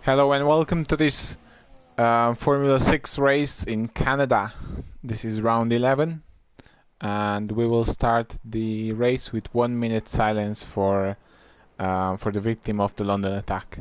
Hello and welcome to this Formula 6 race in Canada. This is round 11 and we will start the race with 1 minute silence for the victim of the London attack.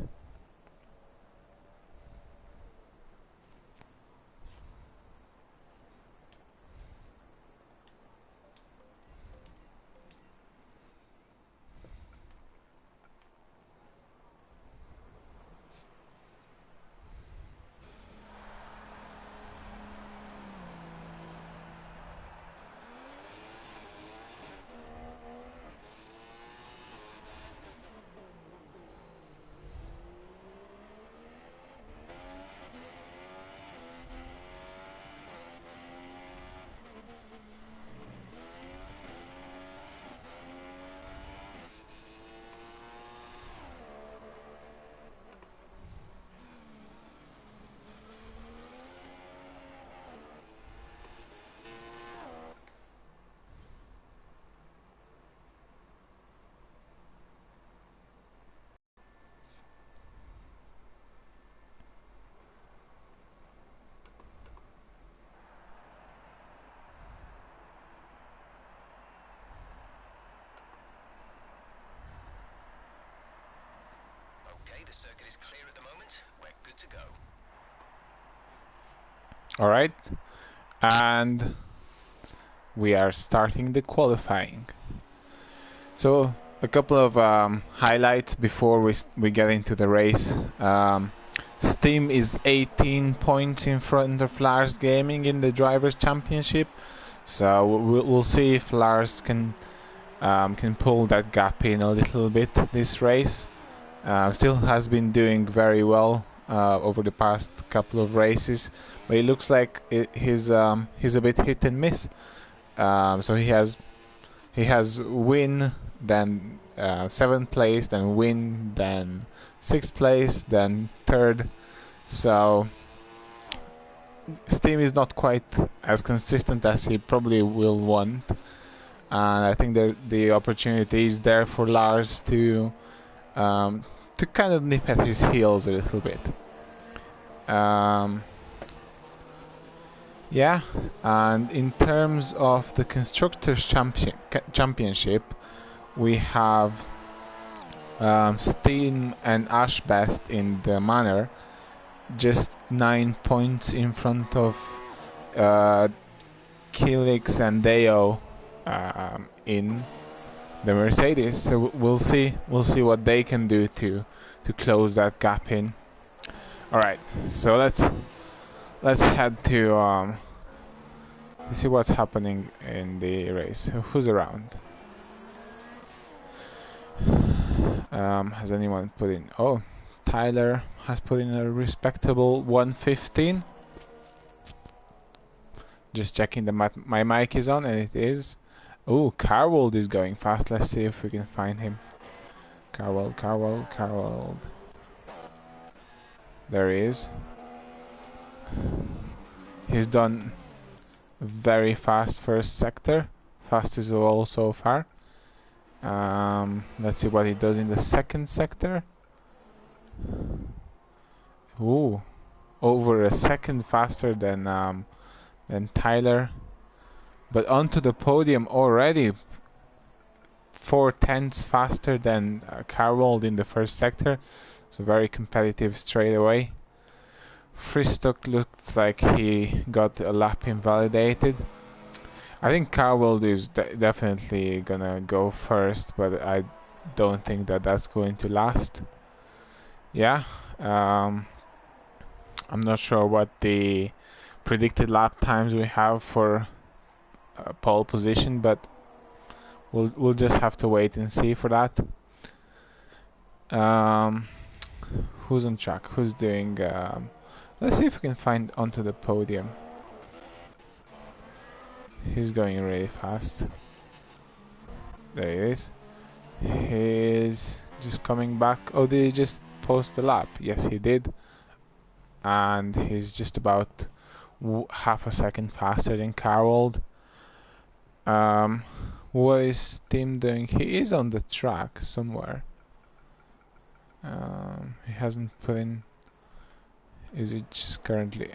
Okay, the circuit is clear at the moment. We're good to go. Alright, and we are starting the qualifying. So a couple of highlights before we get into the race. Steam is 18 points in front of Lars Gaming in the Drivers' Championship. So we'll see if Lars can pull that gap in a little bit this race. Still has been doing very well over the past couple of races, but it looks like he's a bit hit and miss. So he has win, then 7th place, then win, then 6th place, then 3rd. So Steam is not quite as consistent as he probably will want, and I think the opportunity is there for Lars to kind of nip at his heels a little bit. Yeah, and in terms of the Constructors' Championship, we have Steam and Ashbest in the Manor, just 9 points in front of Kilix and Deo in the Mercedes. So we'll see what they can do to close that gap in. All right, so let's head to see what's happening in the race. Who's around? Has anyone put in? Oh, Tyler has put in a respectable 1:15. Just checking my mic is on, and it is. Oh, Carwold is going fast. Let's see if we can find him. Carwold. There he is. He's done very fast first sector. Fastest of all so far. Let's see what he does in the second sector. Ooh, over a second faster than Tyler, but onto the podium already. 4/10 faster than Carwold in the first sector, so very competitive straight away. Fristock looks like he got a lap invalidated. I think Carwold is definitely gonna go first, but I don't think that's going to last. Yeah, I'm not sure what the predicted lap times we have for pole position, but we'll just have to wait and see for that. Who's on track? Who's doing? Let's see if we can find onto the podium. He's going really fast. There he is. He's just coming back. Oh, did he just post the lap? Yes, he did. And he's just about half a second faster than Carwold. What is Tim doing? He is on the track somewhere. He hasn't put in. Is it just currently?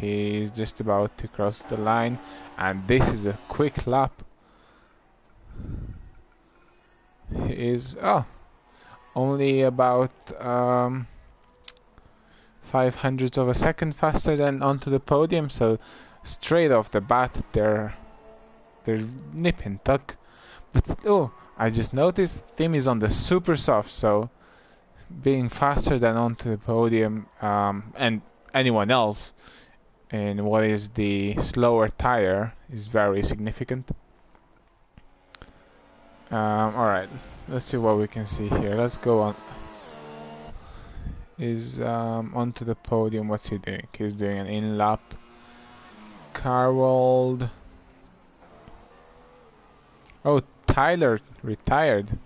He's just about to cross the line, and this is a quick lap. He is only about 500ths of a second faster than onto the podium. So straight off the bat, they're nip and tuck. But I just noticed Tim is on the super soft, so being faster than onto the podium and anyone else in what is the slower tire is very significant. Alright, let's see what we can see here. Let's go on. Is onto the podium. What's he doing? He's doing an in-lap. Carwold. Oh, Tyler retired.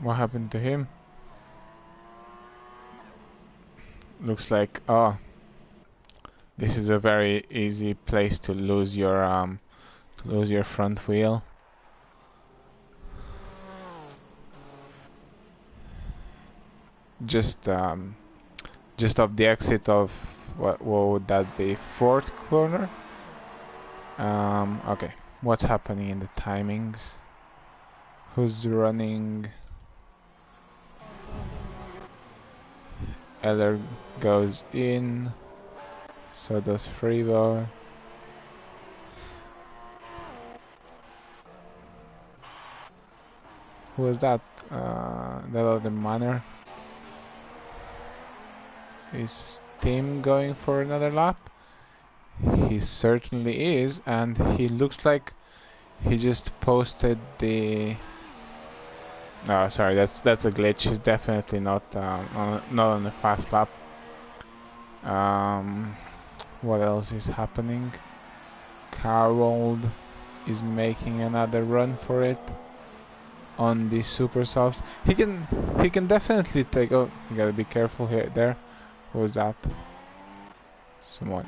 What happened to him? Looks like this is a very easy place to lose your front wheel. Just off the exit of what would that be? Fourth corner. Okay, what's happening in the timings? Who's running? Eller goes in. So does Freebo. Who was that? That other manner. Is Tim going for another lap? He certainly is, and he looks like he just posted the. No, sorry, that's a glitch. He's definitely not on a fast lap. What else is happening? Carwold is making another run for it on the super softs. He can definitely take. Oh, you gotta be careful here. There. Who was that? Someone.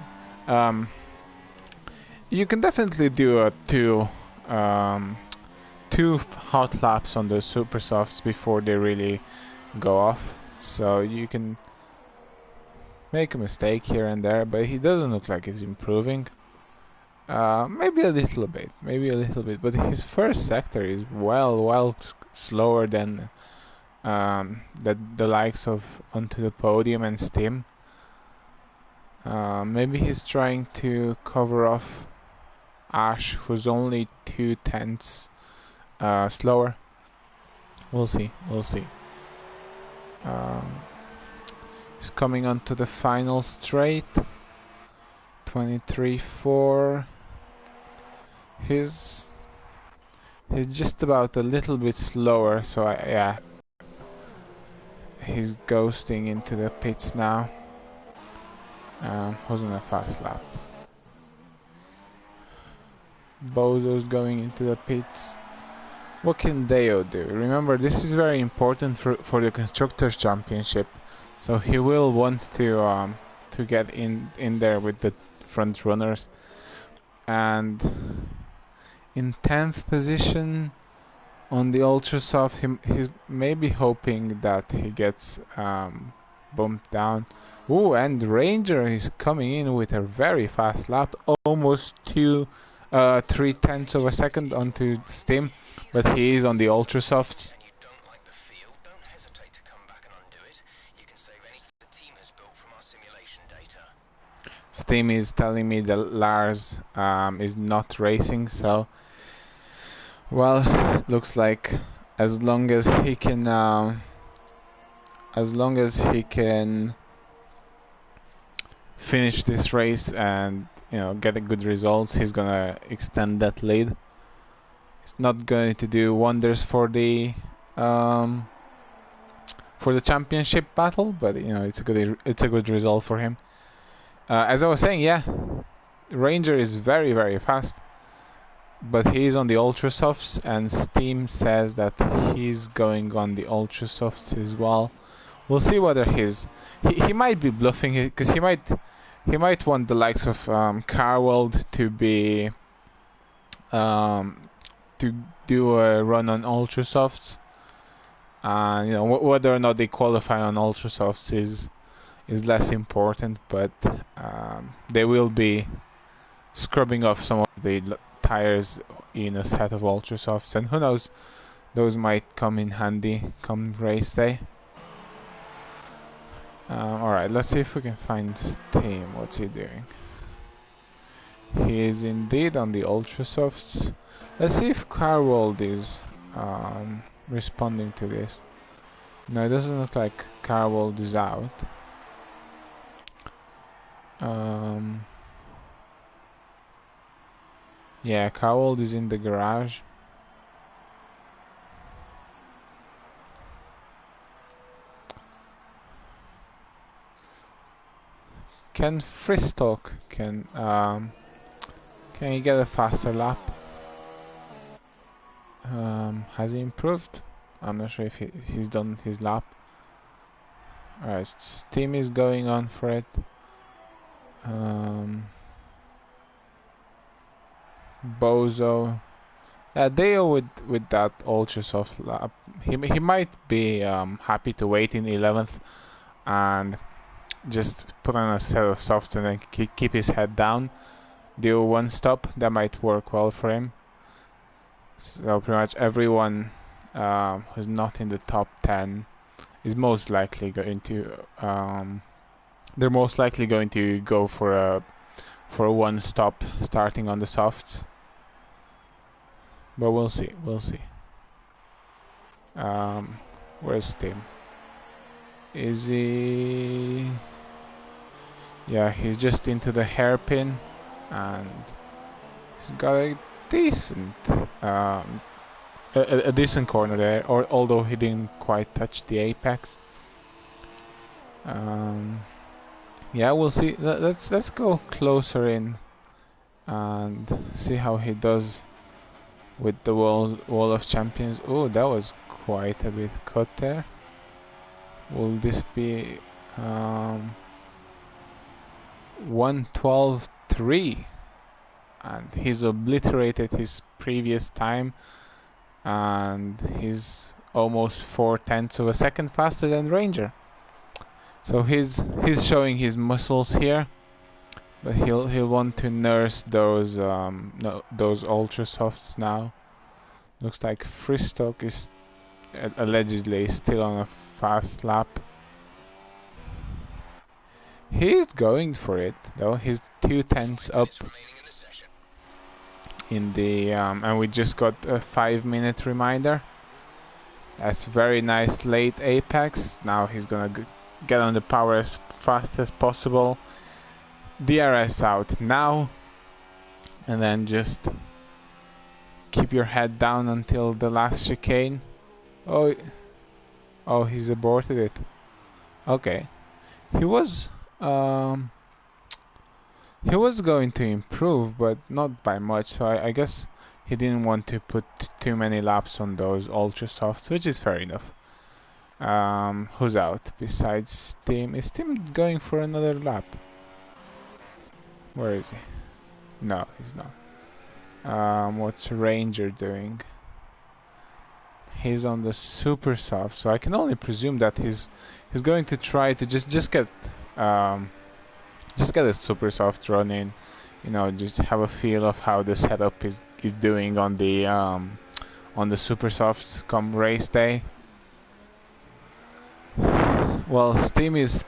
You can definitely do a two hot laps on the super softs before they really go off. So you can make a mistake here and there, but he doesn't look like he's improving. Maybe a little bit, but his first sector is well slower than the likes of onto the podium and Steam. Maybe he's trying to cover off Ash, who's only 2/10 slower. We'll see. He's coming onto the final straight. 23.4. He's just about a little bit slower, so yeah. He's ghosting into the pits now. Who's on a fast lap? Bozo's going into the pits. What can Deo do? Remember, this is very important for the Constructors' Championship, so he will want to get in there with the front runners. And in 10th position on the Ultra Soft, he's maybe hoping that he gets bumped down. Ooh, and Ranger is coming in with a very fast lap, almost 3/10 of a second onto Steam, but he is on the Ultra Softs. And you don't like the feel, don't hesitate to come back and undo it. You can save anything the team has built from our simulation data. Steam is telling me that Lars is not racing, so well, looks like as long as he can finish this race and get a good results, he's gonna extend that lead. It's not going to do wonders for the championship battle, but it's a good result for him. As I was saying, yeah, Ranger is very fast, but he's on the Ultra Softs, and Steam says that he's going on the Ultra Softs as well. We'll see whether he might be bluffing it, because he might want the likes of Carwold to be to do a run on Ultra Softs, and whether or not they qualify on Ultra Softs is is less important, but they will be scrubbing off some of the tires in a set of ultra softs, and who knows, those might come in handy come race day. Alright, let's see if we can find Steam. What's he doing? He is indeed on the ultra softs. Let's see if Carwold is responding to this. No, it doesn't look like Carwold is out. Yeah, Carwold is in the garage. Can Fristock can he get a faster lap? Has he improved? I'm not sure if he's done his lap. Alright, Steam is going on for it. Bozo. Deo with that ultra soft lap. He might be happy to wait in 11th and just put on a set of softs and then keep his head down. Do one stop. That might work well for him. So pretty much everyone who's not in the top 10 is most likely going to they're most likely going to go for a one stop starting on the softs. But we'll see. Where's Tim? Is he? Yeah, he's just into the hairpin, and he's got a decent a decent corner there, although he didn't quite touch the apex. Yeah, we'll see. Let's go closer in and see how he does with the wall of champions. Oh, that was quite a bit cut there. Will this be 1:12.3? And he's obliterated his previous time, and he's almost 4/10 of a second faster than Ranger. So he's showing his muscles here, but he'll want to nurse those those ultra softs now. Looks like Fristock is allegedly still on a fast lap. He's going for it though. He's 2/10 up in the and we just got a 5-minute reminder. That's very nice late apex. Now he's gonna get on the power as fast as possible. DRS out now, and then just keep your head down until the last chicane. Oh, he's aborted it. Okay, he was going to improve, but not by much. So I guess he didn't want to put too many laps on those ultra softs, which is fair enough. Who's out besides Tim? Is Tim going for another lap? Where is he? No, he's not. What's Ranger doing? He's on the super soft, so I can only presume that he's going to try to just get a super soft run in, you know, just have a feel of how the setup is doing on the super softs come race day. Well, Steam is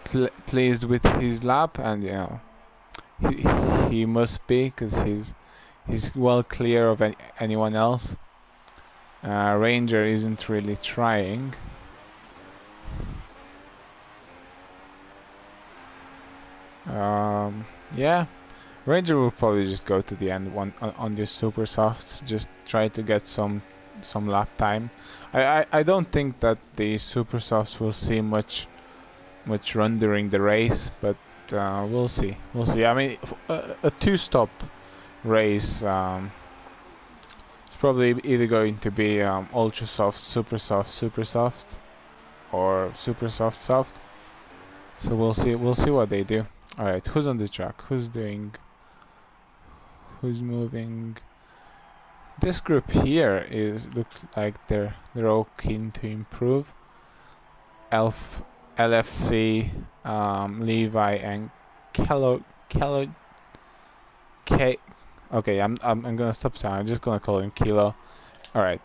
pleased with his lap, and you know he must be, because he's well clear of anyone else. Ranger isn't really trying. Yeah, Ranger will probably just go to the end on the super softs, just try to get some lap time. I don't think that the super softs will see much run during the race, but we'll see. I mean, a 2-stop race. It's probably either going to be ultra soft, super soft, or super soft. So we'll see what they do. All right, who's on the track? Who's moving? This group here looks like they're all keen to improve. LFC, Levi, and Kello. K. Okay, I'm gonna stop saying. I'm just gonna call him Kilo. All right.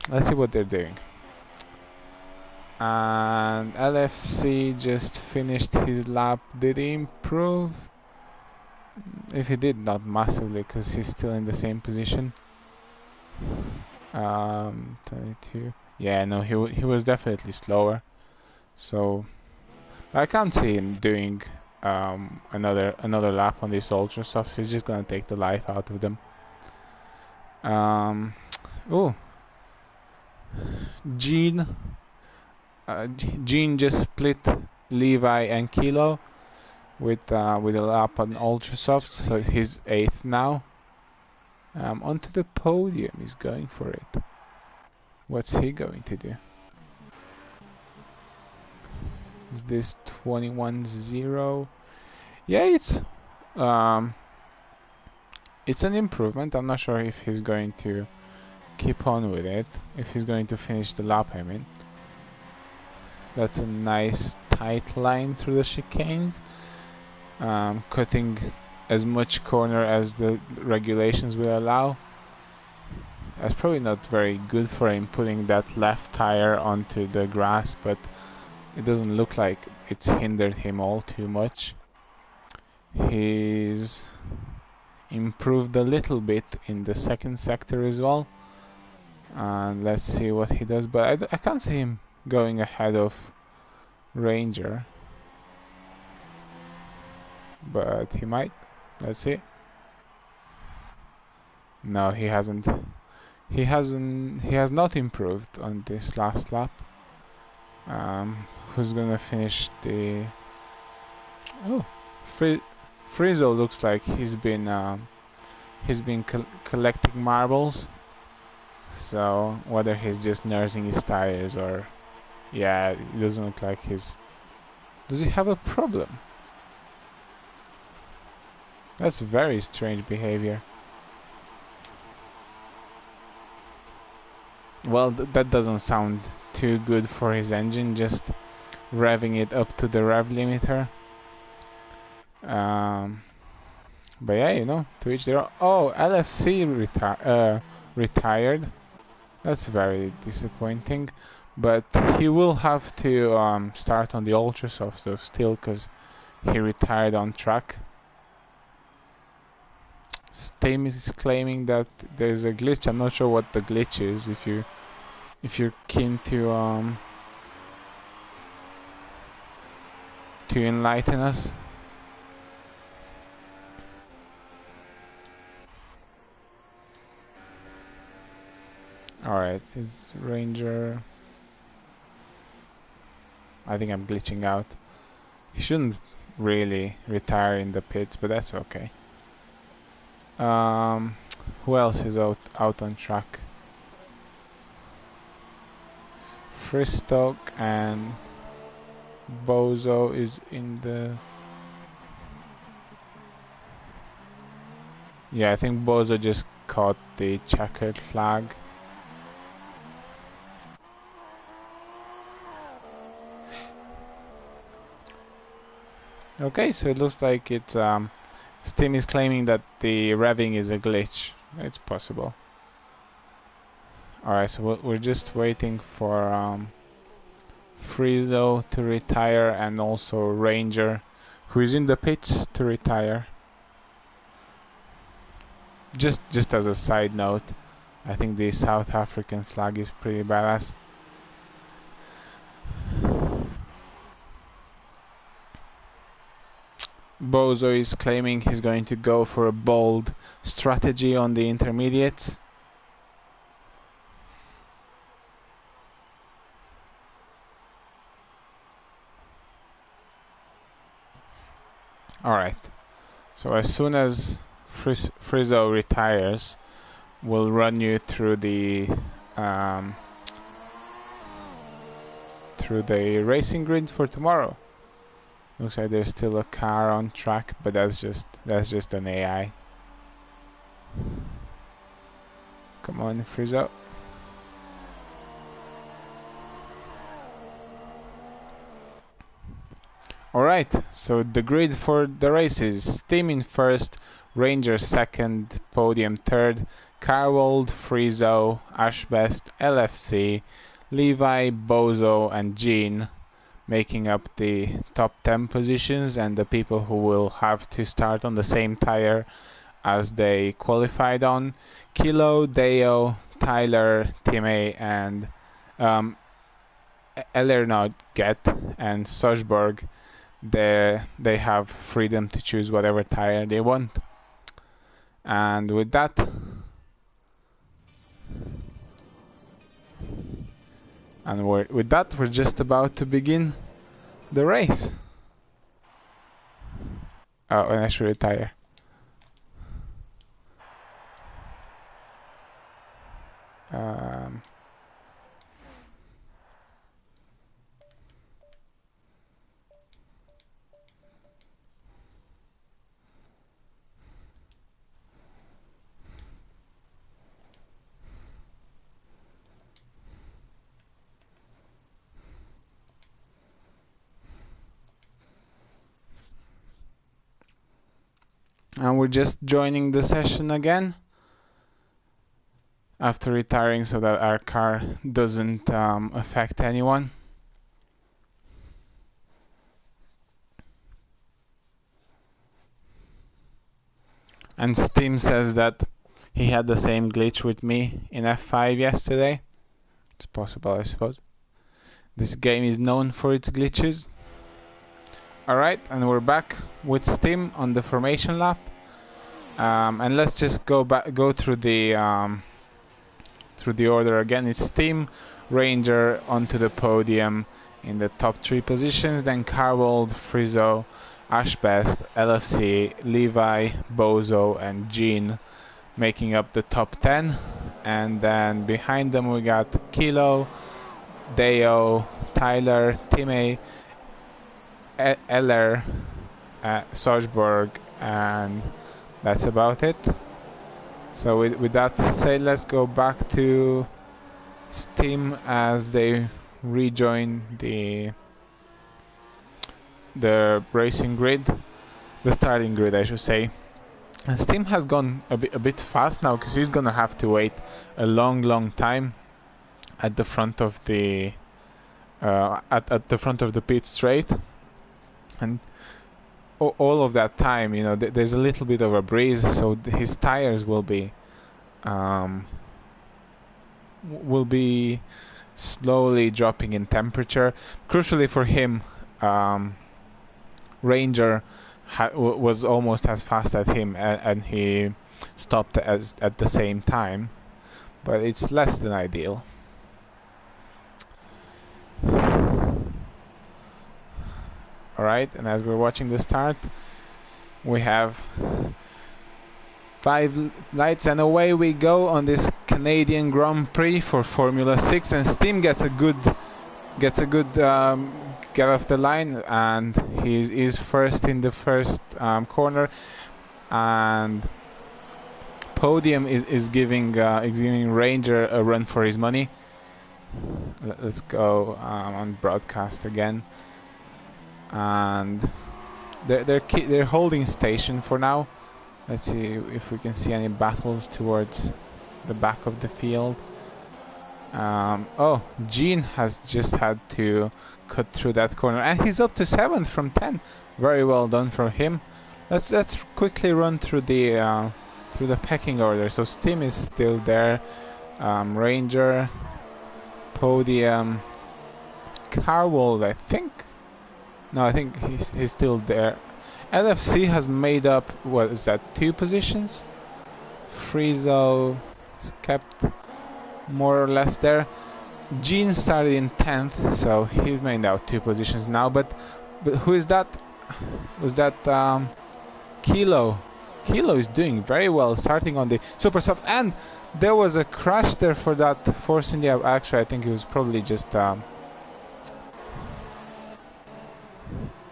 Let's see what they're doing. And LFC just finished his lap. Did he improve? If he did, not massively, because he's still in the same position. 22. Yeah, no, he was definitely slower. So I can't see him doing another lap on these ultra softs. He's just gonna take the life out of them. Oh, Gene. Gene just split Levi and Kilo with a lap on ultra soft, so he's 8th now. Onto the podium, he's going for it. What's he going to do? Is this 21-0? Yeah, it's an improvement. I'm not sure if he's going to keep on with it, if he's going to finish the lap, I mean. That's a nice tight line through the chicanes, cutting as much corner as the regulations will allow. That's probably not very good for him, putting that left tire onto the grass, but it doesn't look like it's hindered him all too much. He's improved a little bit in the second sector as well, and let's see what he does, but I can't see him going ahead of Ranger, but he might. Let's see. No, he hasn't. He has not improved on this last lap. Who's gonna finish the? Oh, Frizo looks like he's been collecting marbles. So whether he's just nursing his tires or, yeah, it doesn't look like he's. Does he have a problem? That's very strange behavior. Well, that doesn't sound too good for his engine, just revving it up to the rev limiter. But yeah, you know, to each their own. Oh, LFC retired. That's very disappointing. But he will have to start on the ultra soft stuff still, because he retired on track. Steam is claiming that there's a glitch. I'm not sure what the glitch is. If you're keen to enlighten us. Alright, is Ranger. I think I'm glitching out. He shouldn't really retire in the pits, but that's okay. Who else is out on track? Fristock and Bozo is in the. Yeah, I think Bozo just caught the checkered flag. Okay, so it looks like it's Steam is claiming that the revving is a glitch. It's possible. Alright, so we're just waiting for Friezo to retire and also Ranger, who is in the pits, to retire. Just as a side note, I think the South African flag is pretty badass. Bozo is claiming he's going to go for a bold strategy on the intermediates. Alright, so as soon as Friezo retires, we'll run you through the racing grid for tomorrow. Looks like there's still a car on track, but that's just an AI. Come on, Friezo. Alright, so the grid for the races: Steam in first, Ranger second, Podium third, Carwold, Friezo, Ashbest, LFC, Levi, Bozo and Jean making up the top 10 positions, and the people who will have to start on the same tire as they qualified on: Kilo, Deo, Tyler, Timmy and Elernod Get and Sochberg. They have freedom to choose whatever tire they want. And with that, we're just about to begin the race. Oh, and I should retire. And we're just joining the session again after retiring so that our car doesn't affect anyone. And Steam says that he had the same glitch with me in F5 yesterday. It's possible, I suppose. This game is known for its glitches. Alright, and we're back with Steam on the formation lap. And let's just go through the order again. It's Steam, Ranger onto the podium in the top 3 positions, then Carwold, Friezo, Ashbest, LFC, Levi, Bozo and Jean making up the top 10, and then behind them we got Kilo, Deo, Tyler, Timmy, Eller, Sochberg, and that's about it. So with that said, let's go back to Steam as they rejoin the racing grid, the starting grid I should say. And Steam has gone a bit fast now because he's gonna have to wait a long time at the front of the at the front of the pit straight, and all of that time, you know, there's a little bit of a breeze, so his tires will be slowly dropping in temperature. Crucially for him, Ranger was almost as fast as him, and he stopped at the same time, but it's less than ideal. Alright, and as we're watching the start, we have 5 lights and away we go on this Canadian Grand Prix for Formula 6, and Steam gets a good get off the line, and he's first in the first corner, and Podium is giving Ranger a run for his money. Let's go on broadcast again. And they're holding station for now. Let's see if we can see any battles towards the back of the field. Oh, Jean has just had to cut through that corner, and he's up to 7th from 10. Very well done for him. Let's quickly run through the pecking order. So Steam is still there. Ranger, Podium, Carwold, I think. No, I think he's still there. LFC has made up, what is that, 2 positions? Friezo is kept more or less there. Jean started in 10th, so he's made out 2 positions now. But who is that? Was that Kilo? Kilo is doing very well, starting on the super soft, and there was a crash there for that Force India. Actually, I think it was probably just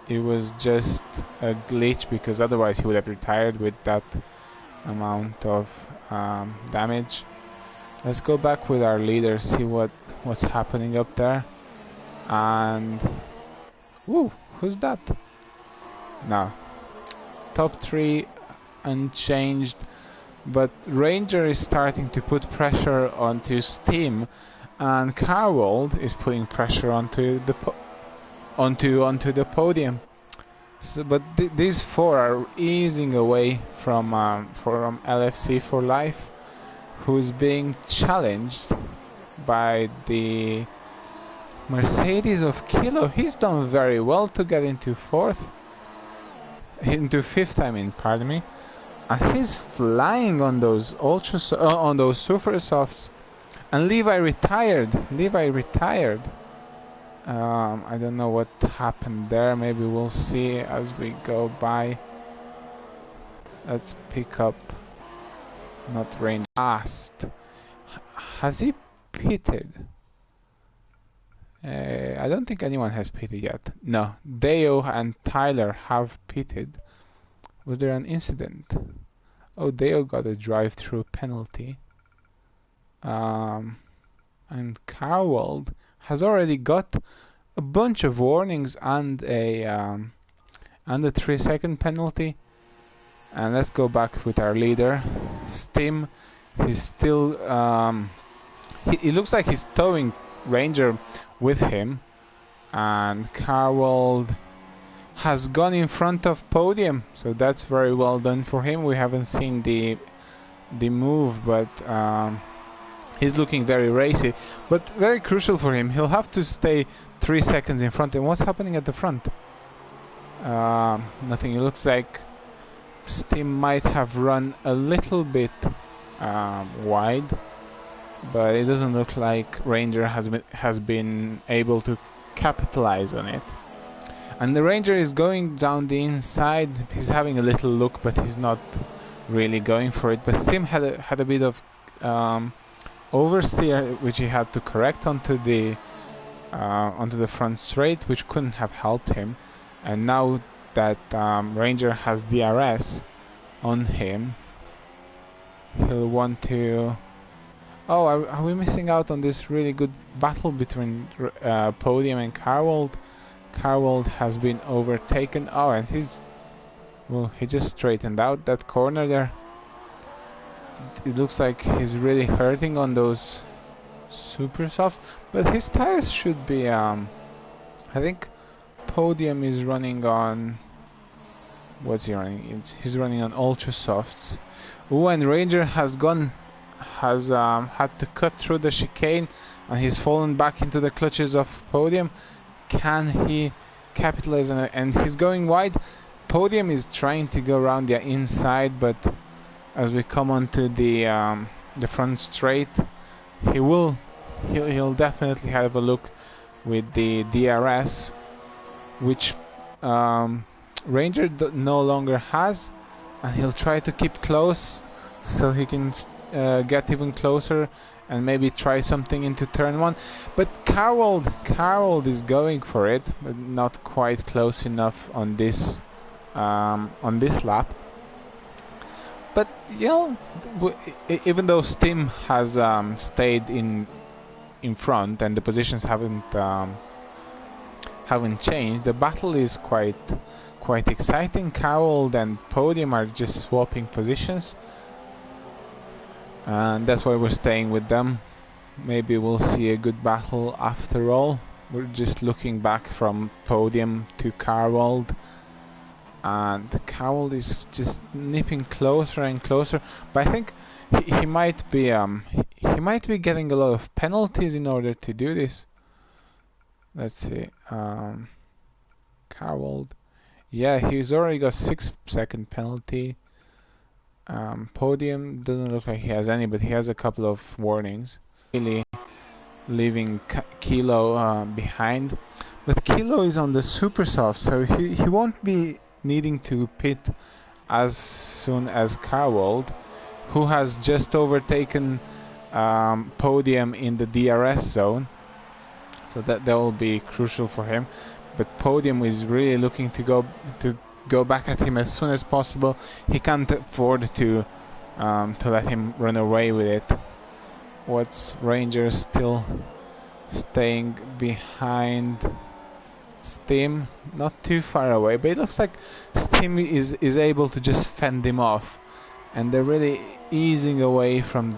it was just a glitch, because otherwise he would have retired with that amount of damage. Let's go back with our leader, see what's happening up there. And ooh, who's that? Now, top 3 unchanged, but Ranger is starting to put pressure onto Steam, and Carwold is putting pressure onto the onto the podium. So, but these 4 are easing away from LFC for Life, who's being challenged by the Mercedes of Kilo. He's done very well to get into 5th. I mean, pardon me. And he's flying on those on those super softs. And Levi retired. I don't know what happened there. Maybe we'll see as we go by. Let's pick up. Not Rain. Asked. Has he pitted? I don't think anyone has pitted yet. No. Deo and Tyler have pitted. Was there an incident? Oh, Deo got a drive-through penalty. And Carwold has already got a bunch of warnings and a 3-second penalty. And let's go back with our leader, Stim. He's still he looks like he's towing Ranger with him, and Carwold has gone in front of podium, so that's very well done for him. We haven't seen the move, but he's looking very racy, but very crucial for him. He'll have to stay 3 seconds in front. And what's happening at the front? Nothing. It looks like Steam might have run a little bit wide, but it doesn't look like Ranger has been able to capitalize on it. And the Ranger is going down the inside. He's having a little look, but he's not really going for it. But Steam had a bit of oversteer, which he had to correct onto the front straight, which couldn't have helped him. And now that Ranger has DRS on him, he'll want to... Oh, are we missing out on this really good battle between Podium and Carwold? Carwold has been overtaken. Oh, and he just straightened out that corner there. It looks like he's really hurting on those super softs, but his tires should be I think Podium is running on... What's he running? He's running on ultra softs. Oh, and Ranger has had to cut through the chicane, and he's fallen back into the clutches of Podium. Can he capitalize on it? And he's going wide. Podium is trying to go around the inside, but as we come onto the front straight, he'll definitely have a look with the DRS, which Ranger no longer has, and he'll try to keep close so he can get even closer and maybe try something into turn 1. But Carwold is going for it, but not quite close enough on this lap. But you know, even though Steam has stayed in front and the positions haven't changed, the battle is quite exciting. Carwold and Podium are just swapping positions, and that's why we're staying with them. Maybe we'll see a good battle after all. We're just looking back from Podium to Carwold, and Carwold is just nipping closer and closer. But I think he might be getting a lot of penalties in order to do this. Let's see. Carwold. Yeah, he's already got 6-second penalty. Podium doesn't look like he has any, but he has a couple of warnings. Really leaving Kilo behind. But Kilo is on the super soft, so he won't be needing to pit as soon as Carwold, who has just overtaken Podium in the DRS zone. So that will be crucial for him. But Podium is really looking to go back at him as soon as possible. He can't afford to let him run away with it. What's Ranger still staying behind? Steam not too far away, but it looks like Steam is able to just fend him off, and they're really easing away from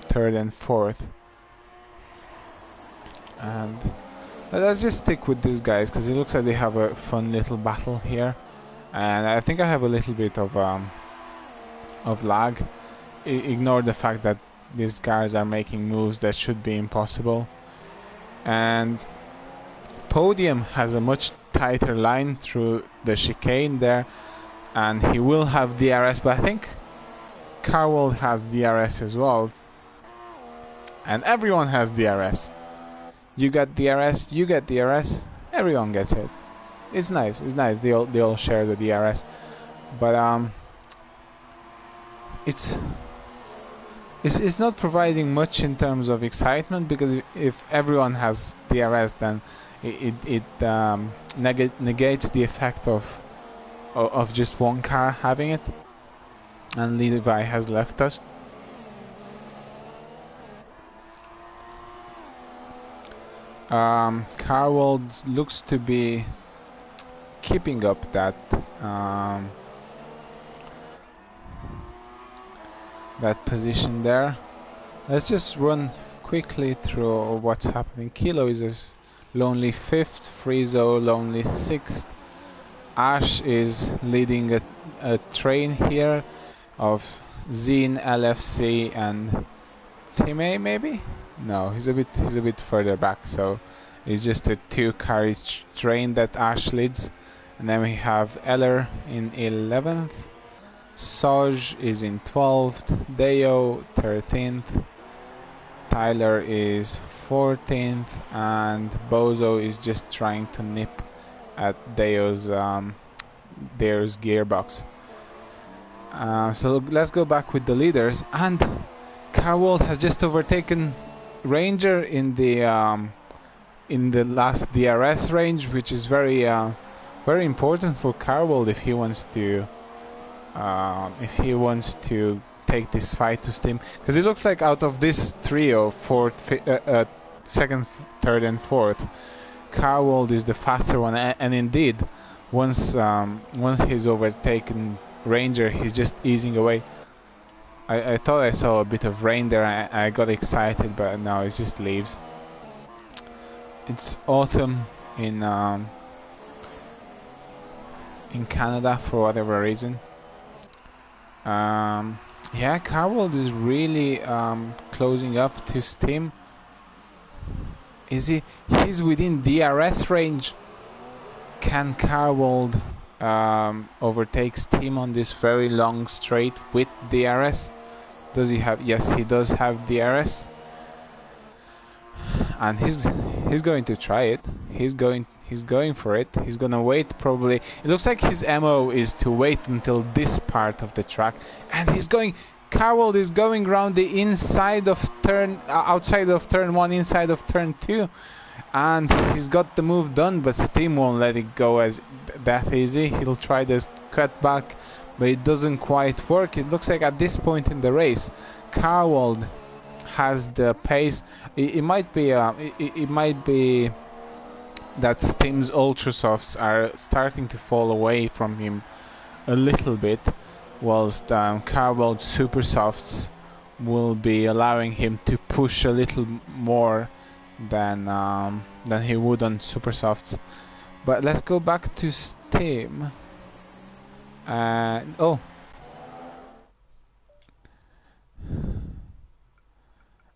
third and fourth. And let's just stick with these guys because it looks like they have a fun little battle here. And I think I have a little bit of lag. Ignore the fact that these guys are making moves that should be impossible. And Podium has a much tighter line through the chicane there, and he will have DRS, but I think Carwold has DRS as well. And everyone has DRS. You got DRS, you get DRS, everyone gets it. It's nice, it's nice. They all share the DRS. But it's not providing much in terms of excitement, because if everyone has DRS, then it negates the effect of just one car having it. And Levi has left us. Carwold looks to be keeping up that that position there. Let's just run quickly through what's happening. Kilo is a lonely 5th, Friezo lonely 6th. Ash is leading a train here of Zine, LFC and Time maybe? No, he's a bit further back, so it's just a 2-carriage train that Ash leads. And then we have Eller in 11th, Soj is in 12th, Deo 13th, Tyler is 14th, and Bozo is just trying to nip at Deo's gearbox. So let's go back with the leaders, and Carwold has just overtaken Ranger in the last DRS range, which is very important for Carwold if he wants to take this fight to Steam, because it looks like out of this trio, second, third, and fourth, Carwold is the faster one, and indeed, once he's overtaken Ranger, he's just easing away. I thought I saw a bit of rain there. I got excited, but no, it just leaves. It's autumn in Canada for whatever reason. Yeah, Carwold is really closing up to Steam. Is he? He's within DRS range. Can Carwold overtake Steam on this very long straight with DRS? Does he have? Yes, he does have DRS, and he's going to try it. He's going for it. He's gonna wait probably. It looks like his MO is to wait until this part of the track, and he's going. Carwold is going around the inside of outside of turn 1, inside of turn 2. And he's got the move done, but Steam won't let it go as that easy. He'll try this cut back, but it doesn't quite work. It looks like at this point in the race, Carwold has the pace. It might be that Steam's Ultrasofts are starting to fall away from him a little bit, whilst Carwold's Supersofts will be allowing him to push a little more than he would on Supersofts. But let's go back to Steam. Oh,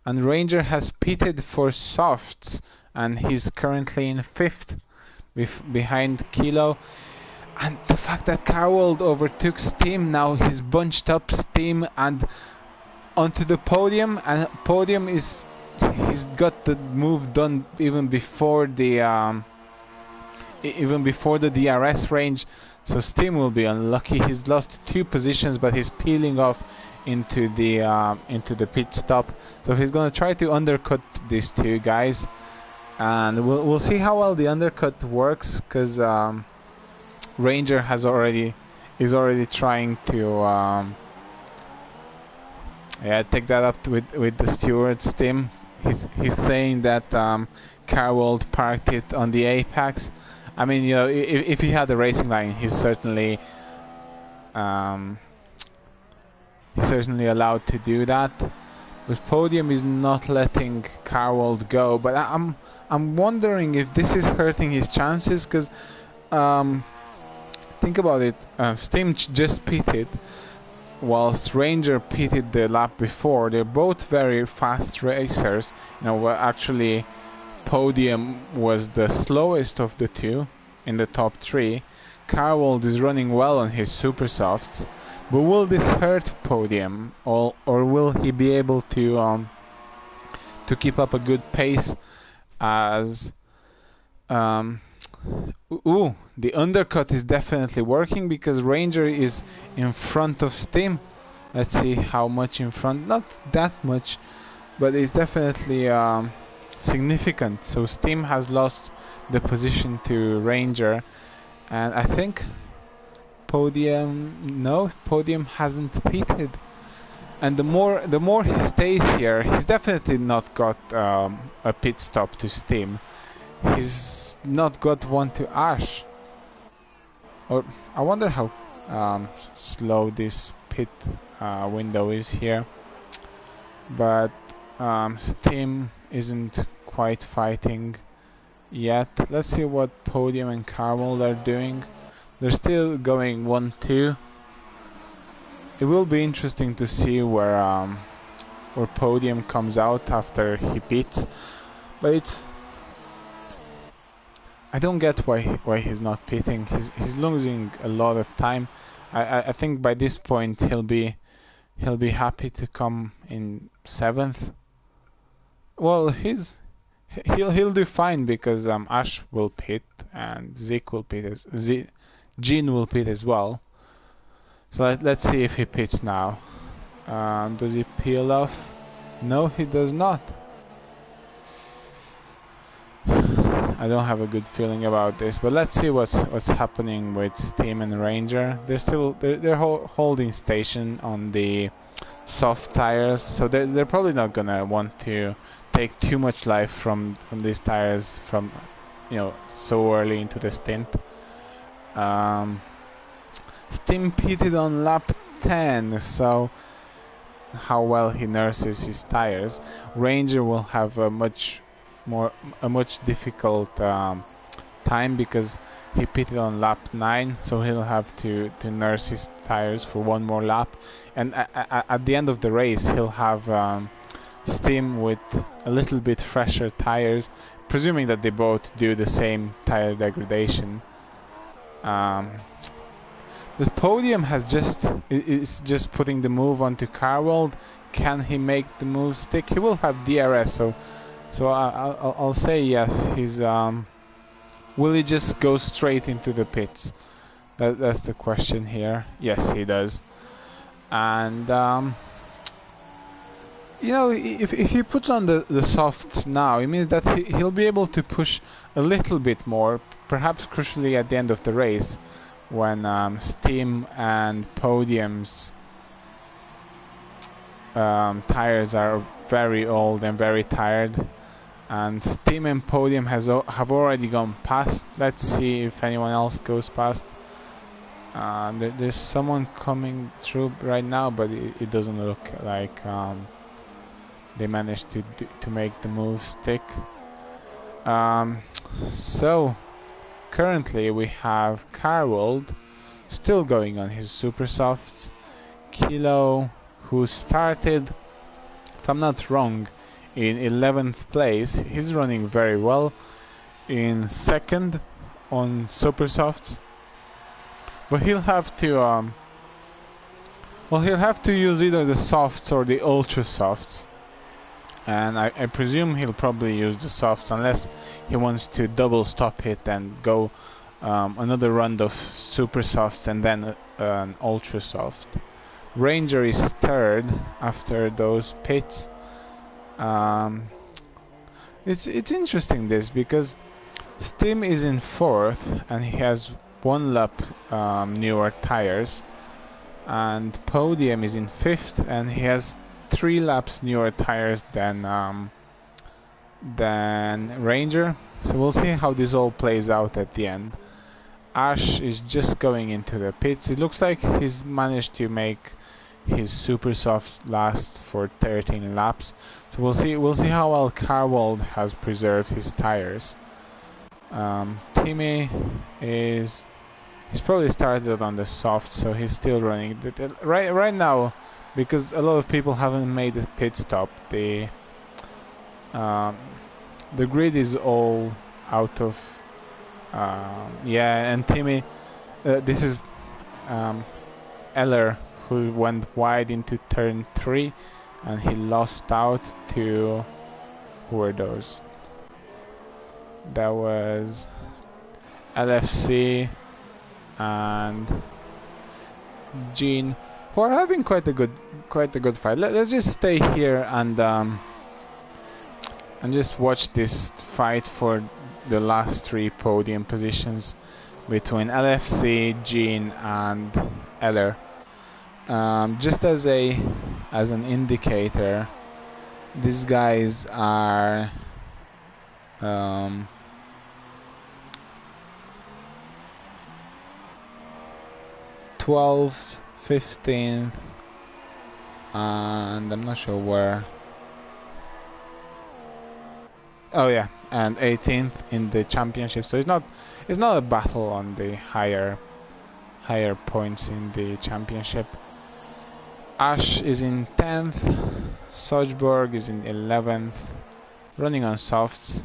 and Ranger has pitted for softs, and he's currently in 5th behind Kilo. And the fact that Carwold overtook Steam, now he's bunched up Steam and onto the podium, and podium is he's got the move done even before the DRS range, so Steam will be unlucky. He's lost 2 positions, but he's peeling off into the pit stop, so he's gonna try to undercut these 2 guys, and we'll see how well the undercut works, because Ranger is already trying to take that up with the stewards team. He's saying that Carwold parked it on the apex. I mean, you know, if he had a racing line, he's certainly allowed to do that. But Podium is not letting Carwold go. But I'm wondering if this is hurting his chances, because think about it. Steam just pitted, whilst Ranger pitted the lap before. They're both very fast racers. You know, actually, Podium was the slowest of the two in the top three. Carwold is running well on his super softs, but will this hurt Podium, or will he be able to keep up a good pace as the undercut is definitely working because Ranger is in front of Steam. Let's see how much in front. Not that much, but it's definitely significant. So Steam has lost the position to Ranger, and I think Podium hasn't pitted. And the more he stays here, he's definitely not got a pit stop to Steam. He's not got one to Ash. Or I wonder how slow this pit window is here. But Steam isn't quite fighting yet. Let's see what Podium and Carmel are doing. They're still going 1-2. It will be interesting to see where Podium comes out after he beats, but it's I don't get why he's not pitting. He's losing a lot of time. I think by this point he'll be happy to come in 7th. Well, he'll do fine because Ash will pit and Zeke will pit Jean will pit as well. So let's see if he pits now. Does he peel off? No, he does not. I don't have a good feeling about this, but let's see what's happening with Steam and Ranger. They're holding station on the soft tires, so they're probably not gonna want to take too much life from these tires from so early into the stint. Steam pitted on lap 10, so how well he nurses his tires. Ranger will have a much difficult time because he pitted on lap 9, so he'll have to nurse his tires for one more lap, and at the end of the race he'll have Steam with a little bit fresher tires, presuming that they both do the same tire degradation. The Podium is just putting the move onto Carwold. Can he make the move stick? He will have DRS, so I'll say yes. He's will he just go straight into the pits? That's the question here. Yes, he does. And if he puts on the softs now, it means that he'll be able to push a little bit more, perhaps crucially at the end of the race, when Steam and Podium's tires are very old and very tired, and Steam and Podium have already gone past. Let's see if anyone else goes past. There's someone coming through right now, but it doesn't look like they managed to make the move stick. So currently we have Carwold still going on his super softs. Kilo, who started, if I'm not wrong, in 11th place, he's running very well in 2nd on super softs, but he'll have to use either the softs or the ultra softs, and I presume he'll probably use the softs unless he wants to double stop it and go another round of super softs and then an ultra soft. Ranger is 3rd after those pits. It's interesting this because Steam is in 4th and he has 1 lap newer tires, and Podium is in 5th and he has 3 laps newer tires than then Ranger. So we'll see how this all plays out at the end. Ash is just going into the pits. It looks like he's managed to make his super softs last for 13 laps. So we'll see how well Carwald has preserved his tires. Timmy he's probably started on the soft, so he's still running. Right now, because a lot of people haven't made a pit stop, the grid is all out of yeah, and Timmy, this is Eller, who went wide into turn 3 and he lost out to, who were those? That was LFC and Gene, who are having quite a good fight. Let's just stay here and just watch this fight for the last 3 podium positions between LFC, Gene and Eller. Just as an indicator, these guys are 12th, 15th, and I'm not sure where. Oh yeah, and 18th in the championship. So it's not a battle on the higher points in the championship. Ash is in 10th, Sojborg is in 11th, running on softs.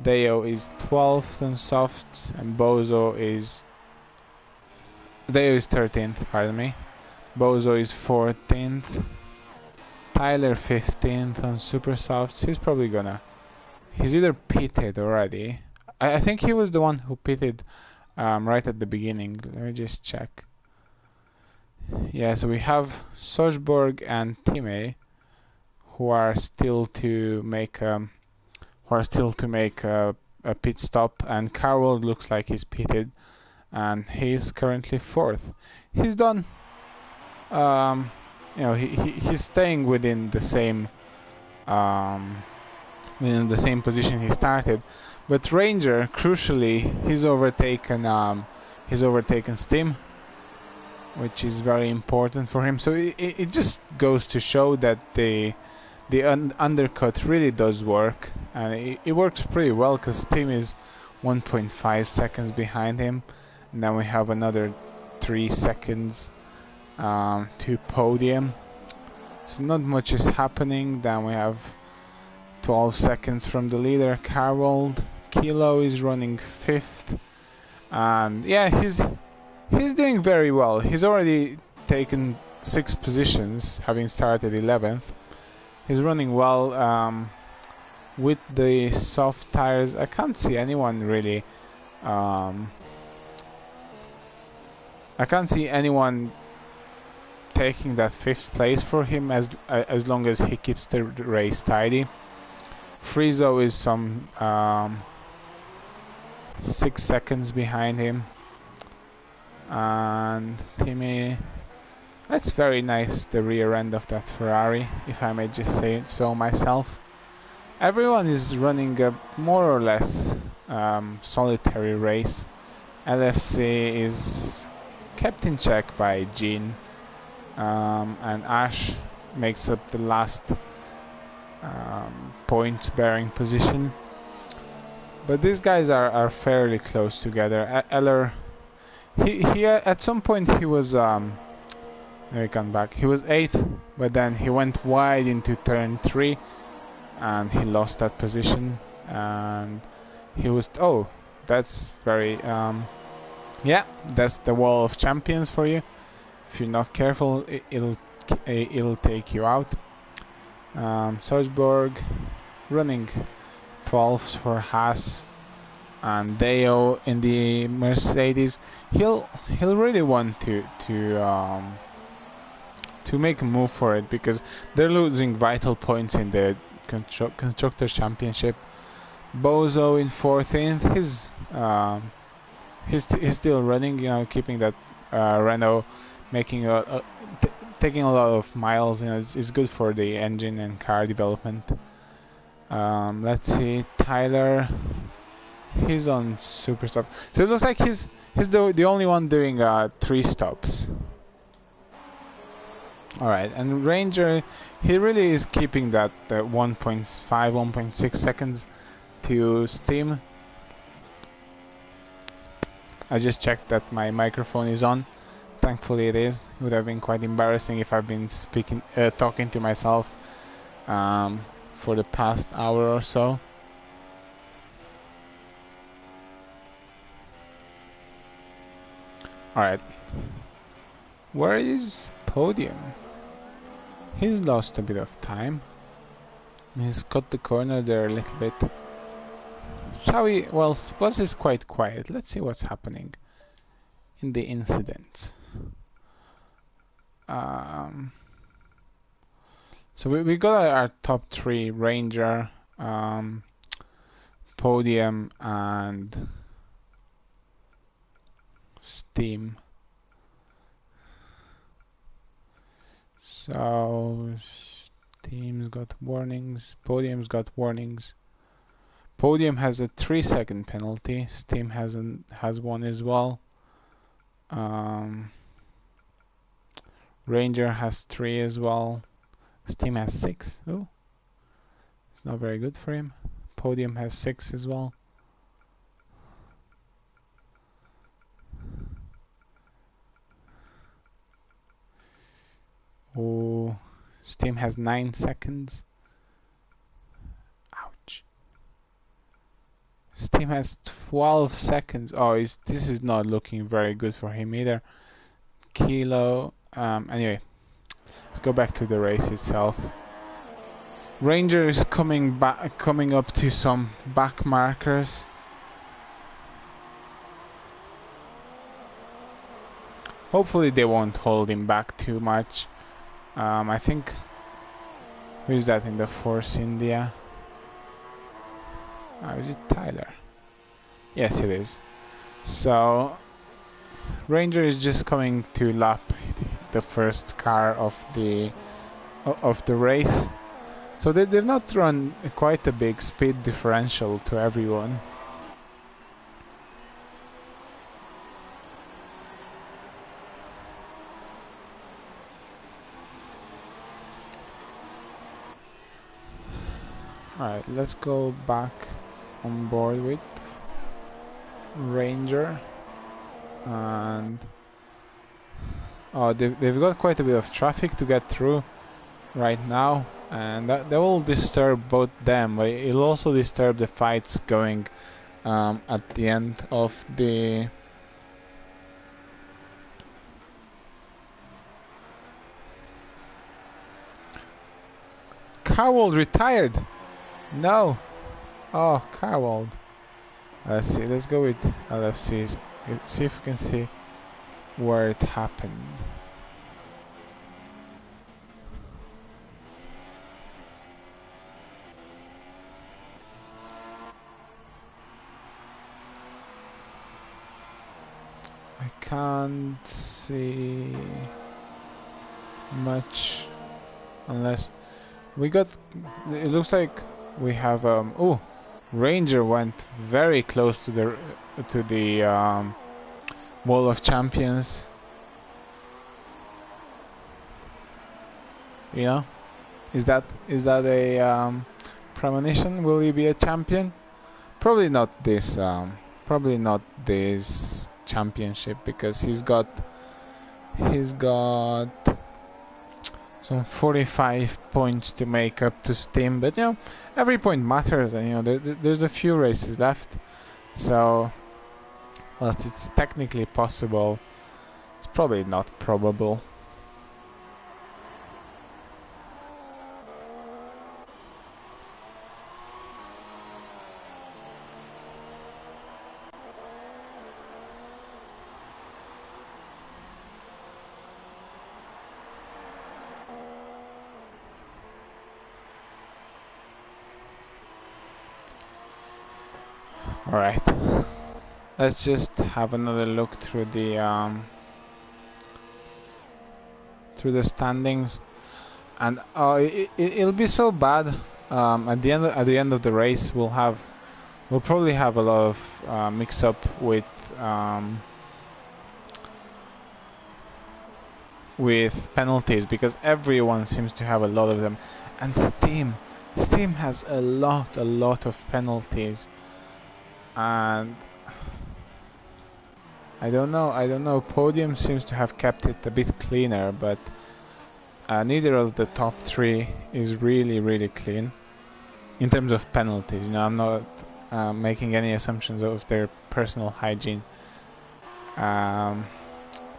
Deo is 12th on softs, and Deo is 13th, pardon me. Bozo is 14th. Tyler 15th on super softs. He's either pitted already. I think he was the one who pitted right at the beginning. Let me just check. Yeah, so we have Sojborg and Time who are still to make a pit stop, and Carroll looks like he's pitted, and he's currently 4th. He's done. He's staying within the same position he started, but Ranger, crucially, he's overtaken Steam, which is very important for him. So it just goes to show that the undercut really does work, and it works pretty well, because Steam is 1.5 seconds behind him, and then we have another 3 seconds to podium. So not much is happening. Then we have 12 seconds from the leader, Carroll. Kilo is running 5th, and yeah, he's doing very well. He's already taken 6 positions, having started 11th. He's running well with the soft tires. I can't see anyone really. I can't see anyone taking that 5th place for him as long as he keeps the race tidy. Friezo is some 6 seconds behind him, and Timmy, that's very nice, the rear end of that Ferrari, if I may just say it so myself. Everyone is running a more or less solitary race. LFC is kept in check by Gene, and Ash makes up the last point-bearing position. But these guys are fairly close together. Eller, he at some point he was there he come back. He was 8th, but then he went wide into turn 3, and he lost that position. And he was that's very yeah, that's the wall of champions for you. If you're not careful, it'll take you out. Salzburg running 12th for Haas, and Deo in the Mercedes. He'll really want to make a move for it, because they're losing vital points in the Constructors Championship. Bozo in 14th. He's still running, keeping that Renault, making taking a lot of miles. It's good for the engine and car development. Let's see, Tyler. He's on super stops. So it looks like he's the only one doing 3 stops. Alright, and Ranger, he really is keeping that 1.5, 1.6 seconds to Steam. I just checked that my microphone is on. Thankfully it is. It would have been quite embarrassing if I've been talking to myself for the past hour or so. Alright. Where is Podium? He's lost a bit of time. He's cut the corner there a little bit. Shall we? Well, Spurs is quite quiet. Let's see what's happening in the incidents. So we got our top 3: Ranger, Podium, and Steam. So Steam's got warnings, Podium's got warnings. Podium has a 3-second penalty. Steam has one as well. Ranger has 3 as well. Steam has 6. Oh, it's not very good for him. Podium has 6 as well. Oh, Steam has 9 seconds. Ouch. Steam has 12 seconds. Oh, this is not looking very good for him either. Kilo. Anyway, let's go back to the race itself. Ranger is coming up to some back markers. Hopefully they won't hold him back too much. I think, who's that in the Force India? Is it Tyler? Yes, it is. So Ranger is just coming to lap the first car of the race. So they've not run quite a big speed differential to everyone. Alright, let's go back on board with Ranger. And oh, they've got quite a bit of traffic to get through right now, and that will disturb both them, but it'll also disturb the fights going at the end of the Carwold retired. No. Oh, Carwold. Let's see. Let's go with LFCs. See if we can see where it happened. I can't see much unless we got. It looks like we have oh, Ranger went very close to the Wall of Champions. You know, is that a premonition? Will he be a champion? Probably not this. Probably not this championship, because he's got some 45 points to make up to Steam, but you know, every point matters, and you know, there's a few races left, so whilst it's technically possible, it's probably not probable. Alright, let's just have another look through the standings, and it'll be so bad At the end of the race, we'll probably have a lot of mix up with penalties, because everyone seems to have a lot of them, and Steam has a lot of penalties, and I don't know. Podium seems to have kept it a bit cleaner, but neither of the top three is really clean in terms of penalties. You know, I'm not making any assumptions of their personal hygiene. All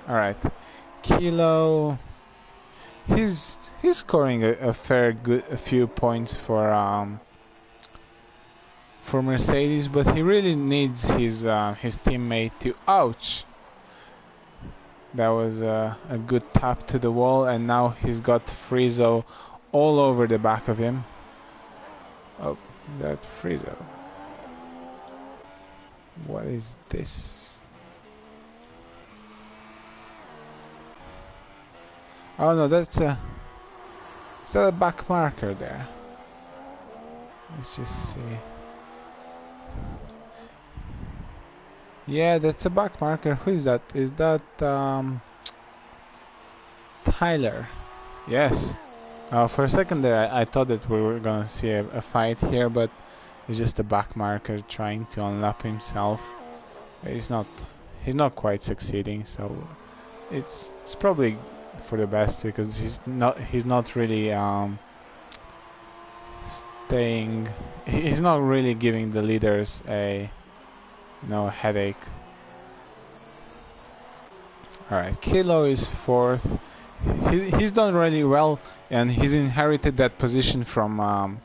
right, Kilo. He's scoring a few points for Mercedes, but he really needs his teammate to. Ouch! That was a good tap to the wall, and now he's got Friezo all over the back of him. Oh, that Friezo. What is this? Oh no, is that a back marker there? Let's just see. Yeah, that's a back marker. Who is that? Is that Tyler? Yes. For a second there, I thought that we were gonna see a fight here, but it's just a back marker trying to unlap himself. He's not quite succeeding, so it's probably for the best, because he's not really staying. He's not really giving the leaders a headache. All right, Kilo is fourth. He's done really well, and he's inherited that position from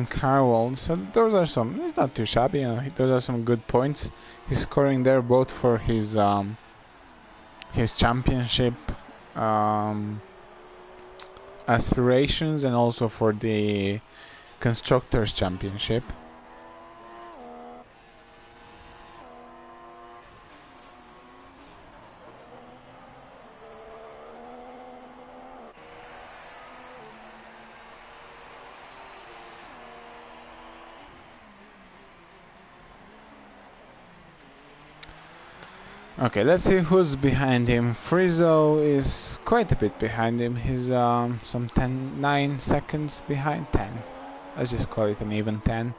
Carwell. So those are some. It's not too shabby. You know, those are some good points. He's scoring there both for his championship aspirations, and also for the Constructors' Championship. Okay, let's see who's behind him. Friezo is quite a bit behind him. He's some 9 seconds behind. 10. Let's just call it an even 10.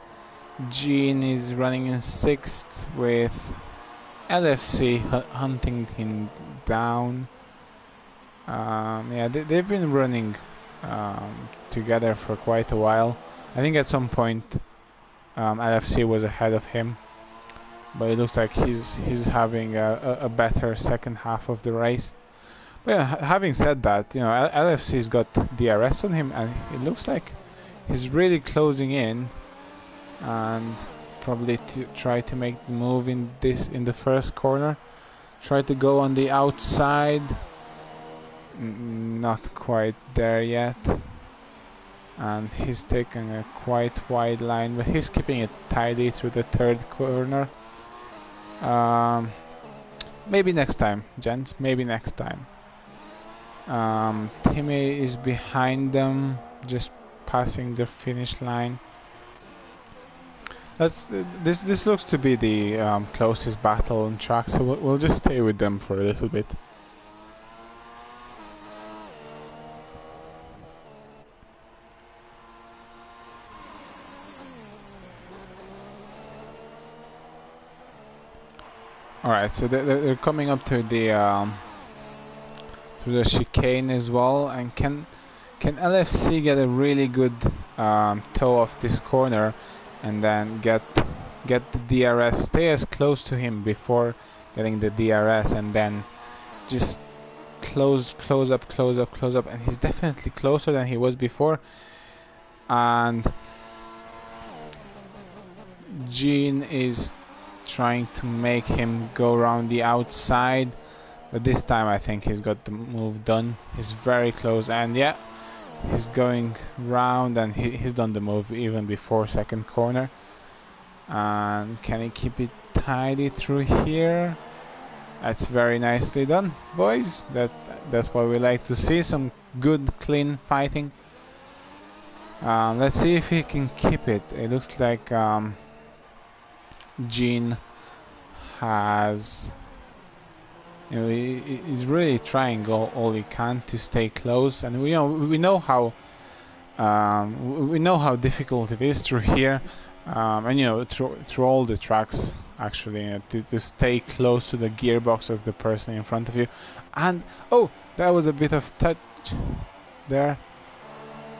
Gene is running in 6th with LFC hunting him down. Yeah, they've been running together for quite a while. I think at some point LFC was ahead of him, but it looks like he's having a better second half of the race. But yeah, having said that, you know, LFC's got DRS on him, and it looks like he's really closing in, and probably to try to make the move in the first corner. Try to go on the outside. Not quite there yet. And he's taking a quite wide line, but he's keeping it tidy through the third corner. Maybe next time, gents. Maybe next time. Timmy is behind them, just passing the finish line. This looks to be the closest battle on track, so we'll just stay with them for a little bit. Alright, so they're coming up to the chicane as well, and can LFC get a really good toe off this corner, and then get the DRS, stay as close to him before getting the DRS, and then just close up, and he's definitely closer than he was before. And Gene is trying to make him go around the outside, but this time I think he's got the move done. He's very close, and yeah, he's going round, and he's done the move even before second corner. And can he keep it tidy through here? That's very nicely done, boys. That's what we like to see, some good clean fighting. Let's see if he can keep it. It looks like Gene has, you know, he's really trying all he can to stay close, and we know how difficult it is through here, and you know through all the tracks actually, you know, to stay close to the gearbox of the person in front of you. And oh, that was a bit of touch there,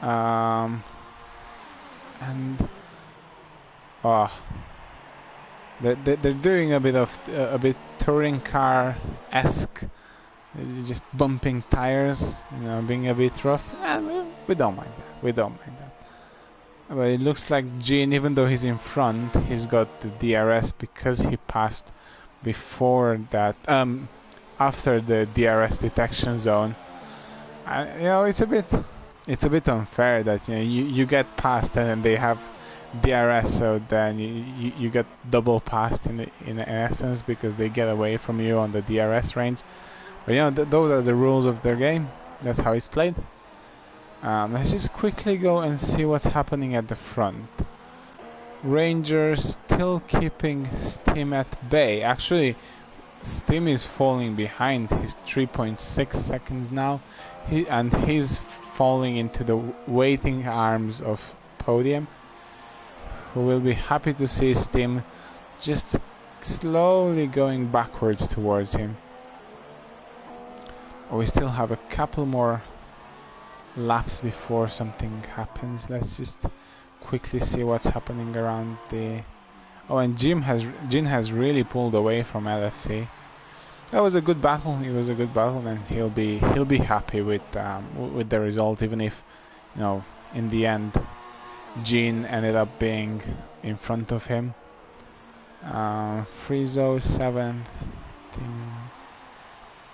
and oh, they're doing a bit touring car-esque, just bumping tires, you know, being a bit rough. And we don't mind that. We don't mind that. But it looks like Gene, even though he's in front, he's got the DRS because he passed before that. After the DRS detection zone. You know, it's a bit unfair that, you know, you get passed and then they have DRS, so then you get double passed in essence because they get away from you on the DRS range. But you know, those are the rules of their game. That's how it's played. Let's just quickly go and see what's happening at the front. Ranger still keeping Steam at bay. Actually, Steam is falling behind. He's 3.6 seconds now, and he's falling into the waiting arms of Podium, who will be happy to see Steam just slowly going backwards towards him. We still have a couple more laps before something happens. Let's just quickly see what's happening around the... Oh, and Jin has really pulled away from LFC. That was a good battle. It was a good battle, and he'll be happy with the result, even if, you know, in the end Jin ended up being in front of him. Friezo 7th,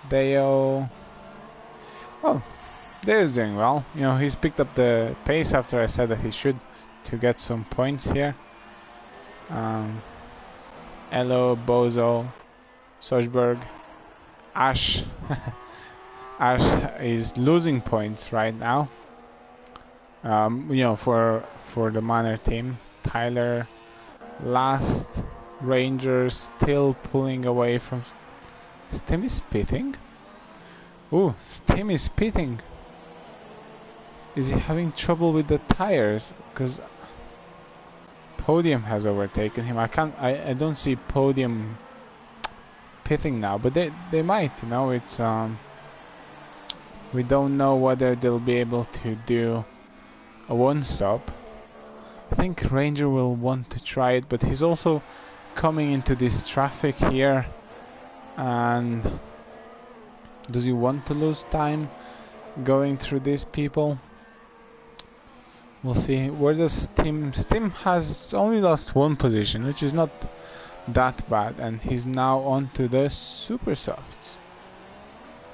Deo. Oh, Deo's doing well. You know, he's picked up the pace after I said that he should, to get some points here. Elo, Bozo, Sojberg, Ash. Ash is losing points right now. You know, for the minor team. Tyler last. Rangers still pulling away from... Steam is pitting? Ooh, Steam is pitting. Is he having trouble with the tires? Because Podium has overtaken him. I don't see Podium pitting now, but they might, you know. It's we don't know whether they'll be able to do a one-stop. I think Ranger will want to try it, but he's also coming into this traffic here, and does he want to lose time going through these people? We'll see. Where does Steam has only lost one position, which is not that bad, and he's now on to the super softs.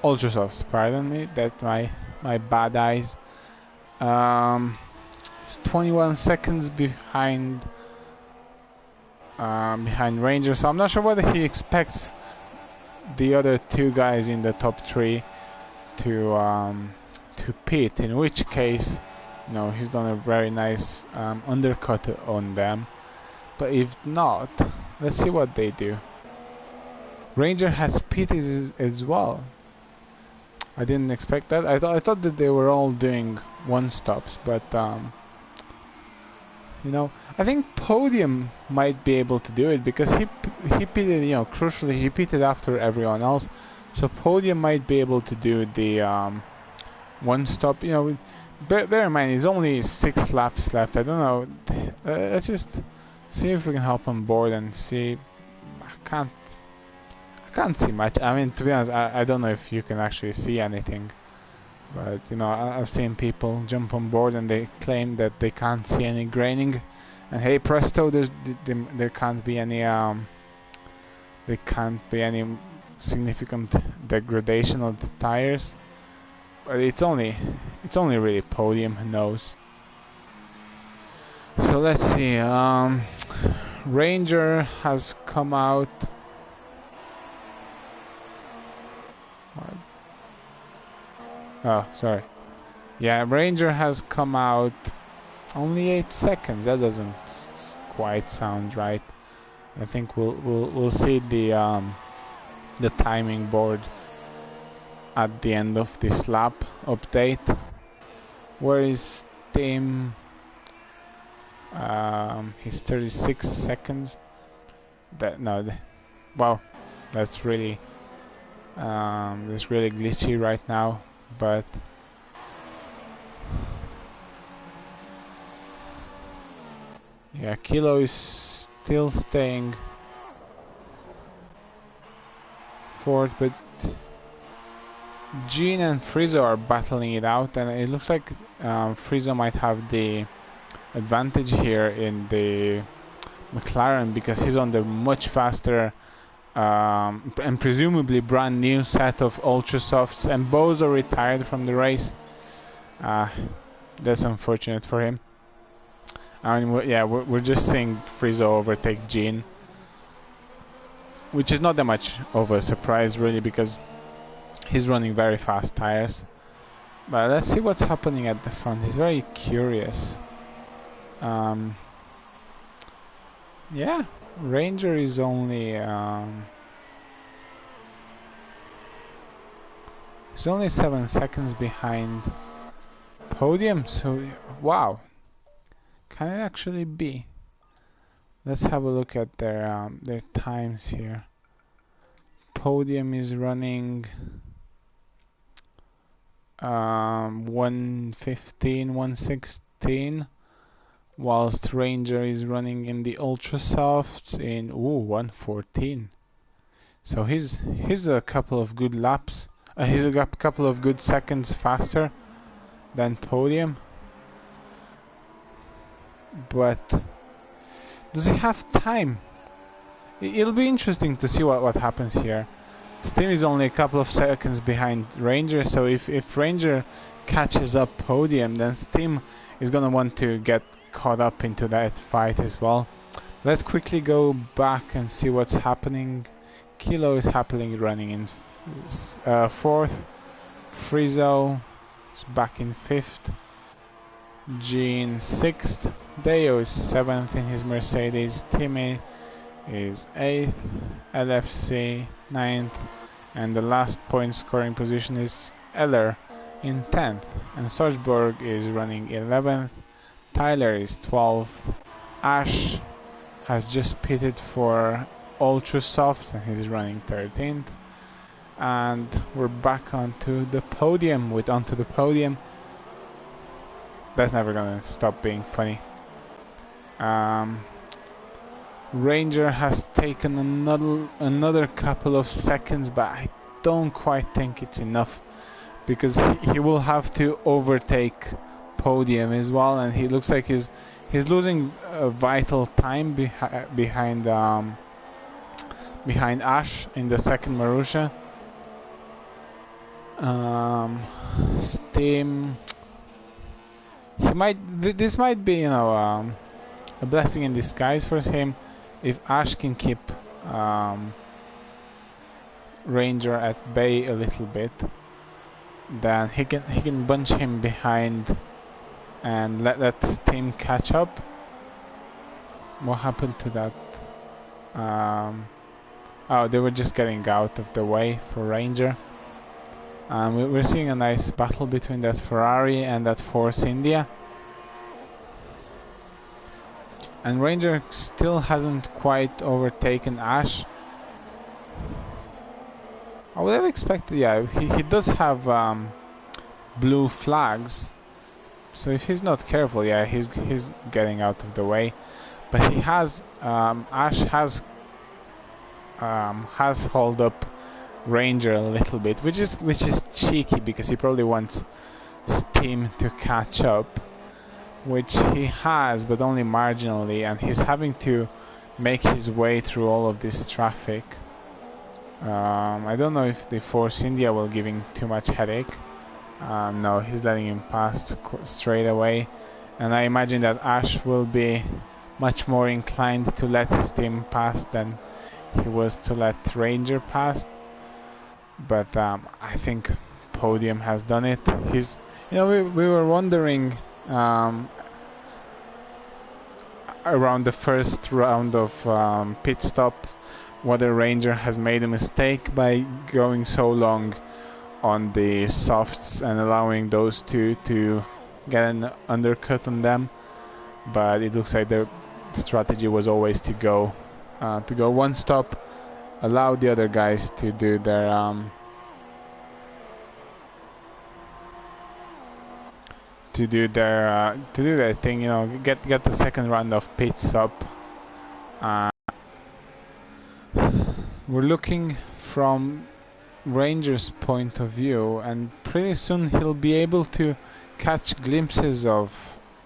Ultra softs, pardon me, that's my bad eyes. It's 21 seconds behind Ranger, so I'm not sure whether he expects the other two guys in the top three to pit, in which case, you know, he's done a very nice undercut on them. But if not, let's see what they do. Ranger has pitted as well. I didn't expect that. I thought that they were all doing one stops, but you know, I think Podium might be able to do it because he pitted, you know, crucially he pitted after everyone else, so Podium might be able to do the one stop. You know, bear in mind it's only 6 laps left. I don't know. Let's just see if we can hop on board and see. I can't see much. I mean, to be honest, I don't know if you can actually see anything. But, you know, I've seen people jump on board and they claim that they can't see any graining. And hey presto, there can't be any significant degradation of the tires. But it's only really Podium who knows. So let's see. Ranger has come out. What? Oh, sorry. Yeah, Ranger has come out Only 8 seconds. That doesn't quite sound right. I think we'll see the timing board at the end of this lap update. Where is Tim? He's 36 seconds. Wow, that's really glitchy right now. But yeah, Kilo is still staying fourth, but Gene and Frizo are battling it out, and it looks like Frizo might have the advantage here in the McLaren because he's on the much faster and presumably brand new set of Ultra Softs, and Bozo retired from the race. That's unfortunate for him. I mean, we're just seeing Frizo overtake Gene, which is not that much of a surprise really because he's running very fast tires. But let's see what's happening at the front. He's very curious. Yeah, Ranger is only he's only 7 seconds behind Podium. So wow, can it actually be? Let's have a look at their times here. Podium is running 1:15, 1:16, whilst Ranger is running in the Ultra Softs in 1:14. So he's a couple of good laps. He's a couple of good seconds faster than Podium. But does he have time? It'll be interesting to see what happens here. Steam is only a couple of seconds behind Ranger, so if Ranger catches up Podium, then Steam is gonna want to get caught up into that fight as well. Let's quickly go back and see what's happening. Kilo is happily running in fourth. Frizo is back in fifth. Gene sixth. Deo is seventh in his Mercedes. Timmy is 8th, LFC 9th, and the last point scoring position is Eller in 10th, and Sochborg is running 11th, Tyler is 12th, Ash has just pitted for Ultra Softs and he's running 13th, and we're back onto the podium. That's never gonna stop being funny. Ranger has taken another couple of seconds, but I don't quite think it's enough because he will have to overtake Podium as well, and he looks like he's losing vital time behind Ash in the second Marussia. Steam. This might be, a blessing in disguise for him. If Ash can keep Ranger at bay a little bit, then he can bunch him behind and let Steam catch up. What happened to that? Oh, they were just getting out of the way for Ranger. We're seeing a nice battle between that Ferrari and that Force India. And Ranger still hasn't quite overtaken Ash. I would have expected, yeah, he does have blue flags. So if he's not careful, yeah, he's getting out of the way. But he has, Ash has hauled up Ranger a little bit, which is cheeky because he probably wants Steam to catch up, which he has, but only marginally, and he's having to make his way through all of this traffic. I don't know if the Force India will give him too much headache. No, he's letting him pass straight away, and I imagine that Ash will be much more inclined to let his team pass than he was to let Ranger pass. But I think Podium has done it. We were wondering around the first round of pit stops whether Ranger has made a mistake by going so long on the softs and allowing those two to get an undercut on them, but it looks like the strategy was always to go one stop, allow the other guys to do their thing, you know, get the second round of pits up. We're looking from Ranger's point of view, and pretty soon he'll be able to catch glimpses of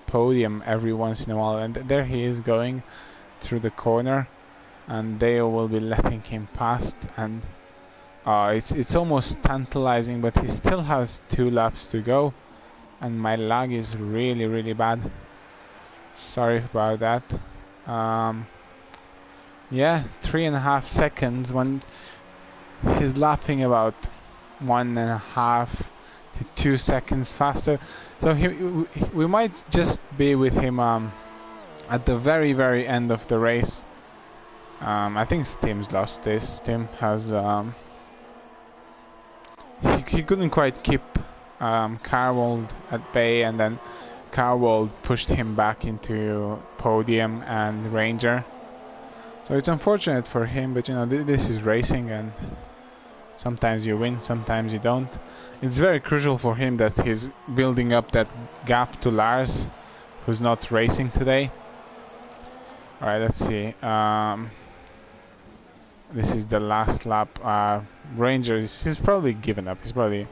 podium every once in a while, and there he is going through the corner, and Deo will be letting him past, and it's almost tantalizing, but he still has 2 laps to go, and my lag is really bad. Sorry about that. Yeah, 3.5 seconds when he's lapping about 1.5 to 2 seconds faster. So we might just be with him at the very end of the race. I think Stim's lost this. Stim has he couldn't quite keep Carwold at bay, and then Carwold pushed him back into podium and Ranger. So it's unfortunate for him, but you know, this is racing, and sometimes you win, sometimes you don't. It's very crucial for him that he's building up that gap to Lars, who's not racing today. Alright, let's see. This is the last lap. Ranger, he's probably given up. He's probably,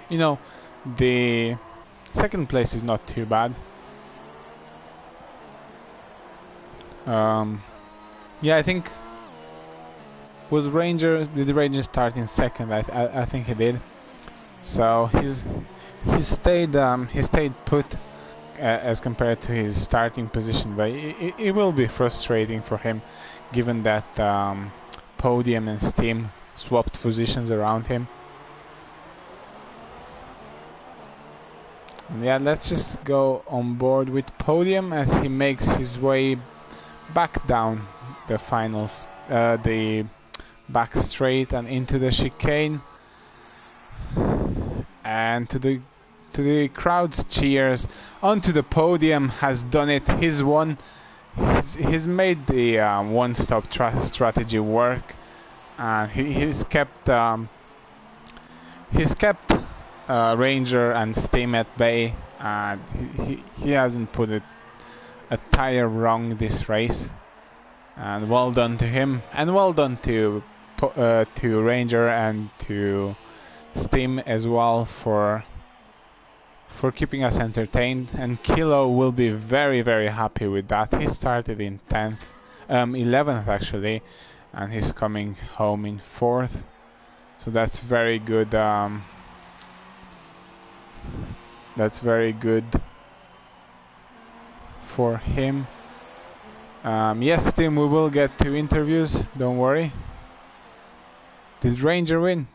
you know, the second place is not too bad. Yeah, I think did the Ranger start in second? I think he did. So he stayed put as compared to his starting position, but it will be frustrating for him, given that Podium and Steam swapped positions around him. And yeah, let's just go on board with Podium as he makes his way back down the finals, the back straight and into the chicane, and to the crowd's cheers, onto the podium. Has done it. He's won. He's made the one-stop strategy work, and he's kept Ranger and Steam at bay, and he hasn't put a tire wrong this race. And well done to him, and well done to Ranger and to Steam as well for keeping us entertained. And Kilo will be very happy with that. He started in 11th actually, and he's coming home in 4th. So that's very good. That's very good for him. Yes, Tim, we will get 2 interviews, don't worry. Did Ranger win?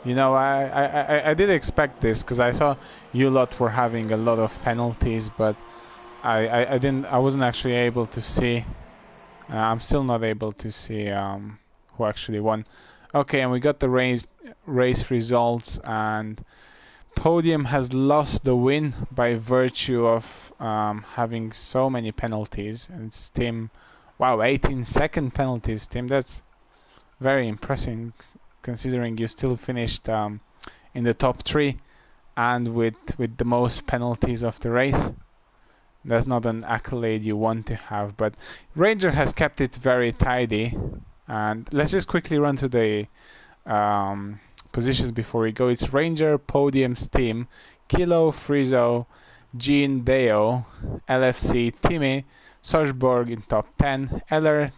You know, I did expect this, because I saw you lot were having a lot of penalties, but I wasn't actually able to see. I'm still not able to see who actually won. Okay, and we got the race results, and Podium has lost the win by virtue of having so many penalties. And it's Tim, wow, 18-second penalties, Tim. That's very impressive, considering you still finished in the top 3 and with the most penalties of the race. That's not an accolade you want to have, but Ranger has kept it very tidy. And let's just quickly run through the positions before we go. It's Ranger, Podium, Steam, Kilo, Frizo, Jean, Deo, LFC, Timmy, Sochborg in top 10, Eller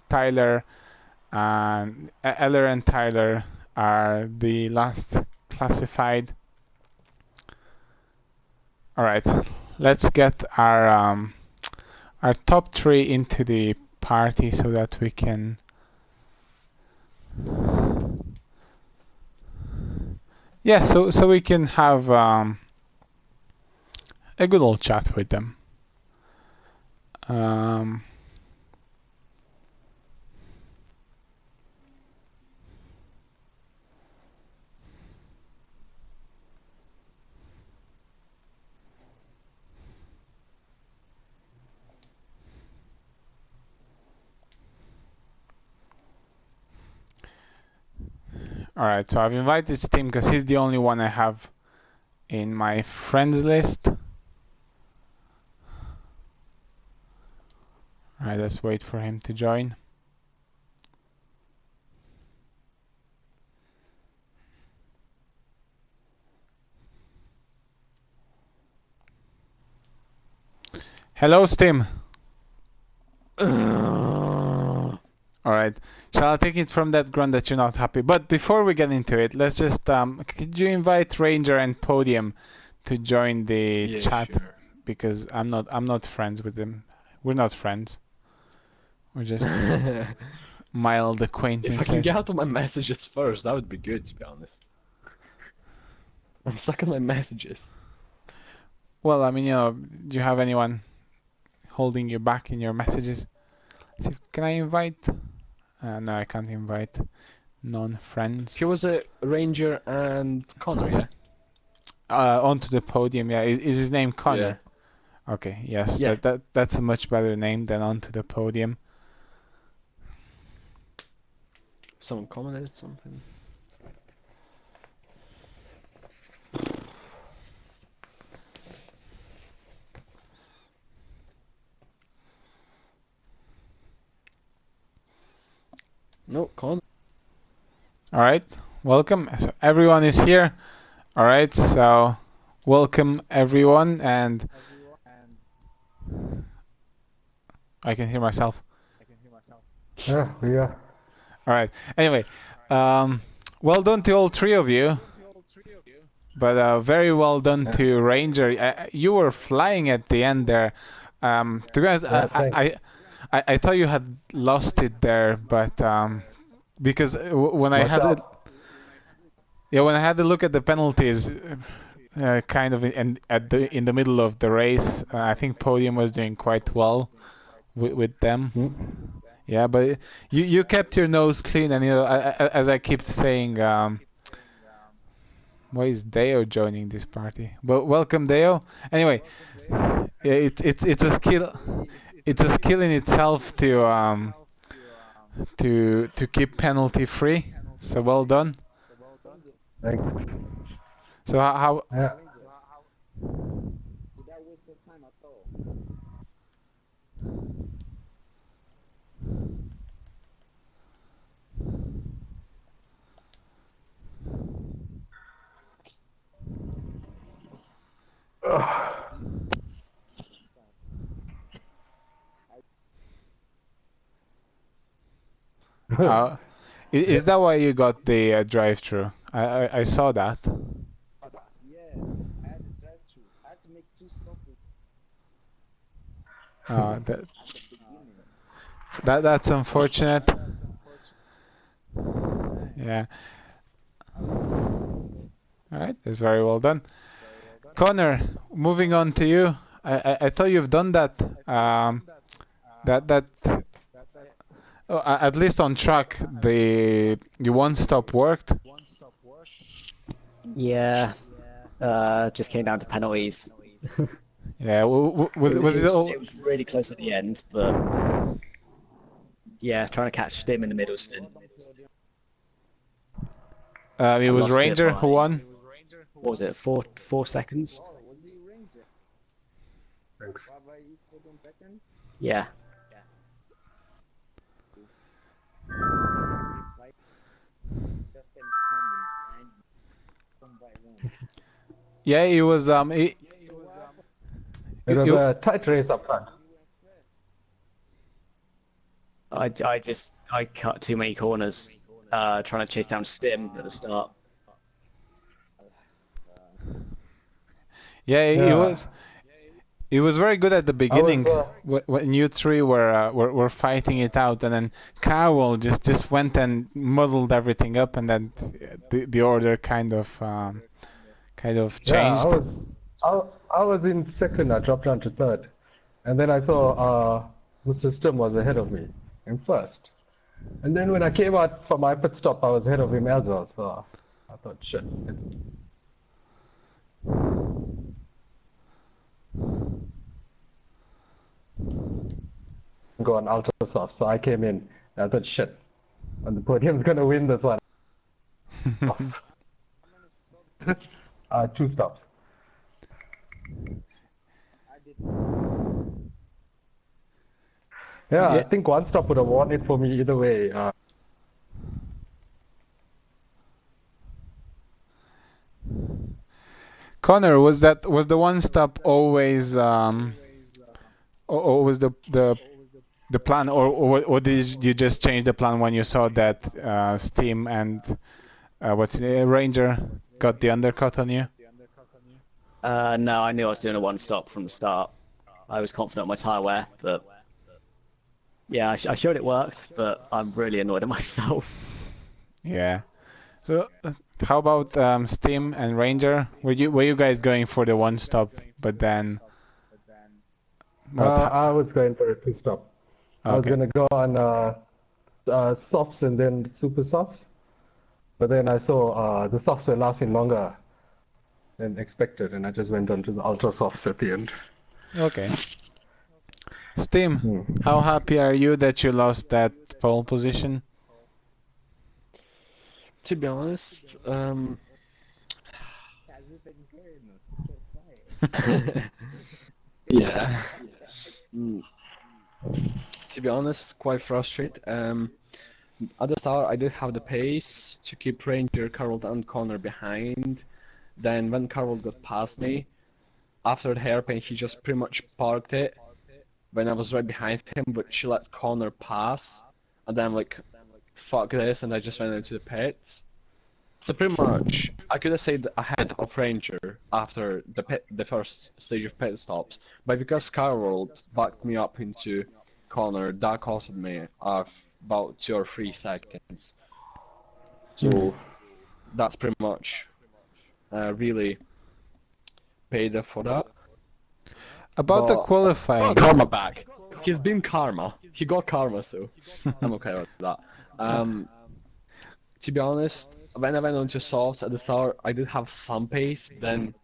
and Tyler are the last classified. Alright, let's get our top 3 into the party so that we can Yeah, so we can have a good old chat with them. Um, Alright, so I've invited Steam because he's the only one I have in my friends list. Alright, let's wait for him to join. Hello, Steam. Alright, shall I take it from that grunt that you're not happy? But before we get into it, let's just could you invite Ranger and Podium to join the chat? Sure. Because I'm not friends with them. We're not friends. We're just mild acquaintances. If I can get out of my messages first, that would be good, to be honest. I'm stuck in my messages. Well, I mean, do you have anyone holding you back in your messages? So, can I invite? No, I can't invite non-friends. He was a Ranger and Connor, yeah? Onto the podium, yeah. Is his name Connor? Yeah. Okay, yes. Yeah. That's a much better name than onto the podium. Someone commented something. No, Connor. All right, welcome. So everyone is here. All right, so welcome everyone, and I can hear myself. Yeah, we are. All right. Anyway, well done to all three of you. But very well done to Ranger. You were flying at the end there. To be honest, thanks. I thought you had lost it there, but because when I Watch had out. when I had a look at the penalties, kind of in the middle of the race, I think Podium was doing quite well with them. Yeah, but you kept your nose clean, and as I keep saying, why is Deo joining this party? Well, welcome Deo. Anyway, it's a skill. It's a skill in itself to keep penalty free. So well done. Thanks. So how Yeah. is that why you got the drive-through? I saw that. That's unfortunate. Yeah. All right, that's very well done. Connor, moving on to you. I thought you've done that. That at least on track the one stop worked. Yeah, just came down to penalties. Yeah, was it all? It was really close at the end, but yeah, trying to catch Stim in the middle still. It was lost it Ranger by- who won. What was it? 4 seconds? Thanks. Yeah. Yeah, it was It was a tight race up front. I cut too many corners, trying to chase down Stim at the start. Yeah, it was. It was very good at the I was, beginning when you three were fighting it out, and then Carol just went and muddled everything up, and then the order kind of yeah, changed. I was in second. I dropped down to third, and then I saw the system was ahead of me in first. And then when I came out for my pit stop, I was ahead of him as well. So I thought, shit, it's go on ultra soft. So I came in. And I thought, shit, and the podium's gonna win this one. 2 stops. Yeah, I Yeah. think 1 stop would have won it for me either way. Connor, was the one stop always or was the plan, or did you just change the plan when you saw that Steam and Ranger got the undercut on you? No, I knew I was doing a one stop from the start. I was confident on my tyre wear, but yeah, I showed it worked, but I'm really annoyed at myself. Yeah. So how about Steam and Ranger? Were you guys going for the one stop, but then what? I was going for a 2 stop. I was Okay. gonna go on softs and then super softs, but then I saw the softs were lasting longer than expected, and I just went on to the ultra softs at the end. Okay. Steam, how happy are you that you lost that pole position? To be honest, yeah. Mm, to be honest, quite frustrated. At the start, I did have the pace to keep Ranger, Carol, and Connor behind. Then when Carol got past me, after the hairpin, he just pretty much parked it when I was right behind him, but she let Connor pass. And then I'm like, fuck this, and I just went into the pits. So pretty much, I could have stayed ahead of Ranger after the first stage of pit stops, but because Carol backed me up into Connor, that costed me about 2 or 3 seconds. So that's pretty much really paid for that. About the But qualifying. karma back. He's been karma. He got karma, so I'm okay with that. To be honest, when I went on to soft at the start, I did have some pace. Then,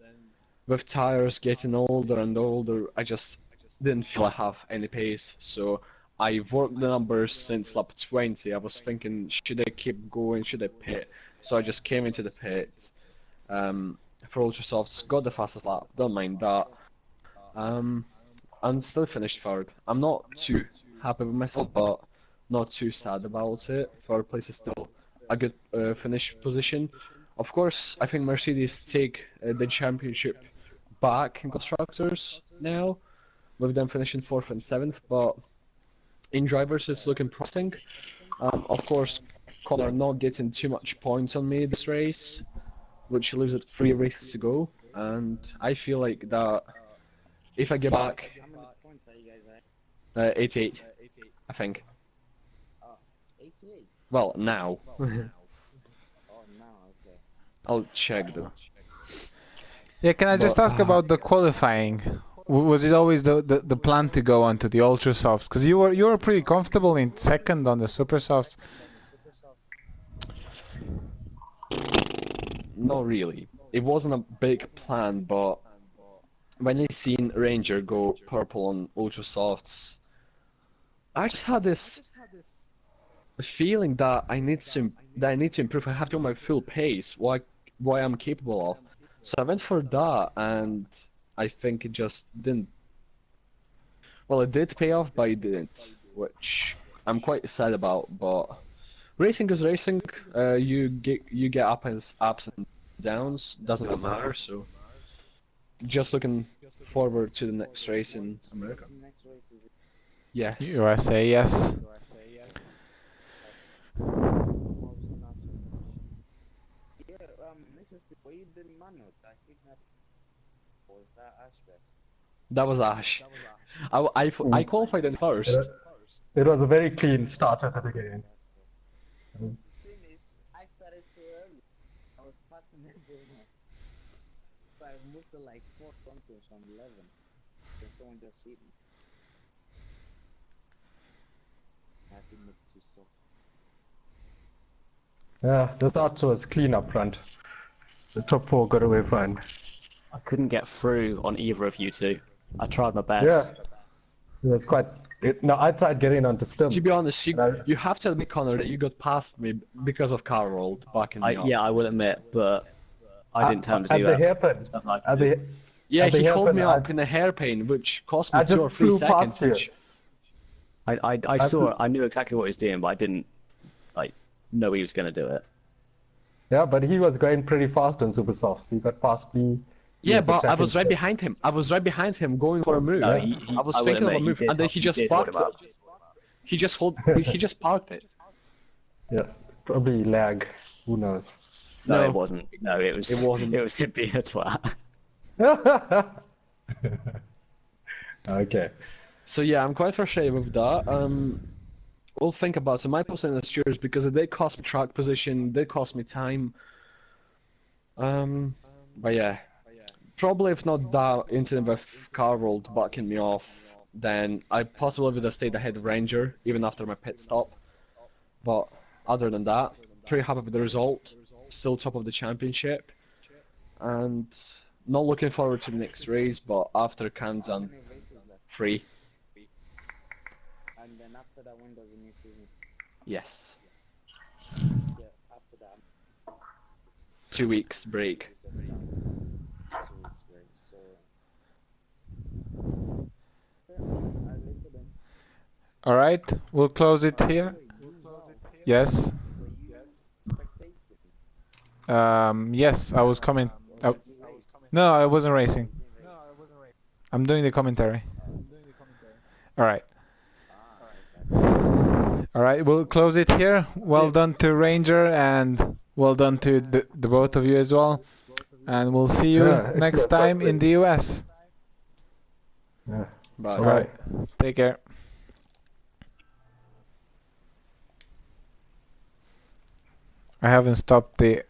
with tires getting older and older, I just didn't feel I have any pace. So I worked the numbers since lap 20. I was thinking, should I keep going? Should I pit? So I just came into the pit for ultra softs, got the fastest lap. Don't mind that. And still finished third. I'm not too happy with myself, but not too sad about it. Third place is still a good finish position. Of course, I think Mercedes take the championship back in constructors now, with them finishing 4th and 7th, but in drivers it's looking promising. Of course, Connor not getting too much points on me this race, which leaves it 3 races to go, and I feel like that if I get back 88, I think. Well, now. I'll check though. Yeah, can I just ask about the qualifying? Was it always the plan to go onto the ultra softs? Because you were pretty comfortable in second on the super softs. Not really. It wasn't a big plan, but when I seen Ranger go purple on ultra softs, I just had this feeling that I need to improve. I have to go my full pace, what I'm capable of. So I went for that, and I think it just didn't. Well, it did pay off, but it didn't, which I'm quite sad about. But racing is racing. You get ups and downs. Doesn't matter. So just looking forward to the next race in America. Yes. USA, yes. That was Ash. I qualified in first. It was a very clean start at the beginning. It was- I started so early. I was passing everyone. So I moved to like 4 something from 11. Then someone just hit me. I think it's too soft. Yeah, the start was clean up front. The top four got away fine. I couldn't get through on either of you two. I tried my Yeah, best. it was quite. No, I tried getting onto Stim. To be honest, And I- you have to admit, Connor, that you got past me because of Carroll backing me up. Yeah, I will admit, but I didn't tell him to at do the that. hairpin. Stuff like At that. the, Yeah, at the he held hairpin, me up in a hairpin, which cost me I 2 or just 3 flew seconds. past you. Which I saw it. I knew exactly what he was doing, but I didn't know he was going to do it. Yeah, but he was going pretty fast on Super Softs. He got past me. He yeah, was but I attacking was right Stim. behind him. I was right behind him, going for a move. No, I was I will thinking of a admit, move, and then he just did hold parked him it. up. He just parked it. Yeah, probably lag. Who knows? No, No. it wasn't. No, it was. It wasn't. It was him being a twat. Okay. So yeah, I'm quite frustrated with that. We'll think about it. So my position is yours because it did cost me track position, did cost me time. But yeah, probably if not that incident with Carroll backing me off, then I possibly would have stayed ahead of Ranger even after my pit stop. But other than that, pretty happy with the result. Still top of the championship, and not looking forward to the next race. But after Cannes, How I'm many races left? free. And then after that, when does the new season start? Yes, Yeah, after that, 2 weeks break. it's a start. 2 weeks break. So, yeah, I'll later then. All right, we'll close it here. Yes. Were you spectating? Yes, I was coming. No, I wasn't racing. I'm doing the commentary. All right. All right, we'll close it here. Well done to Ranger and well done to the both of you as well. And we'll see you Yeah, next excellent. time That's in the US. Yeah. Bye. All right. Take care. I haven't stopped the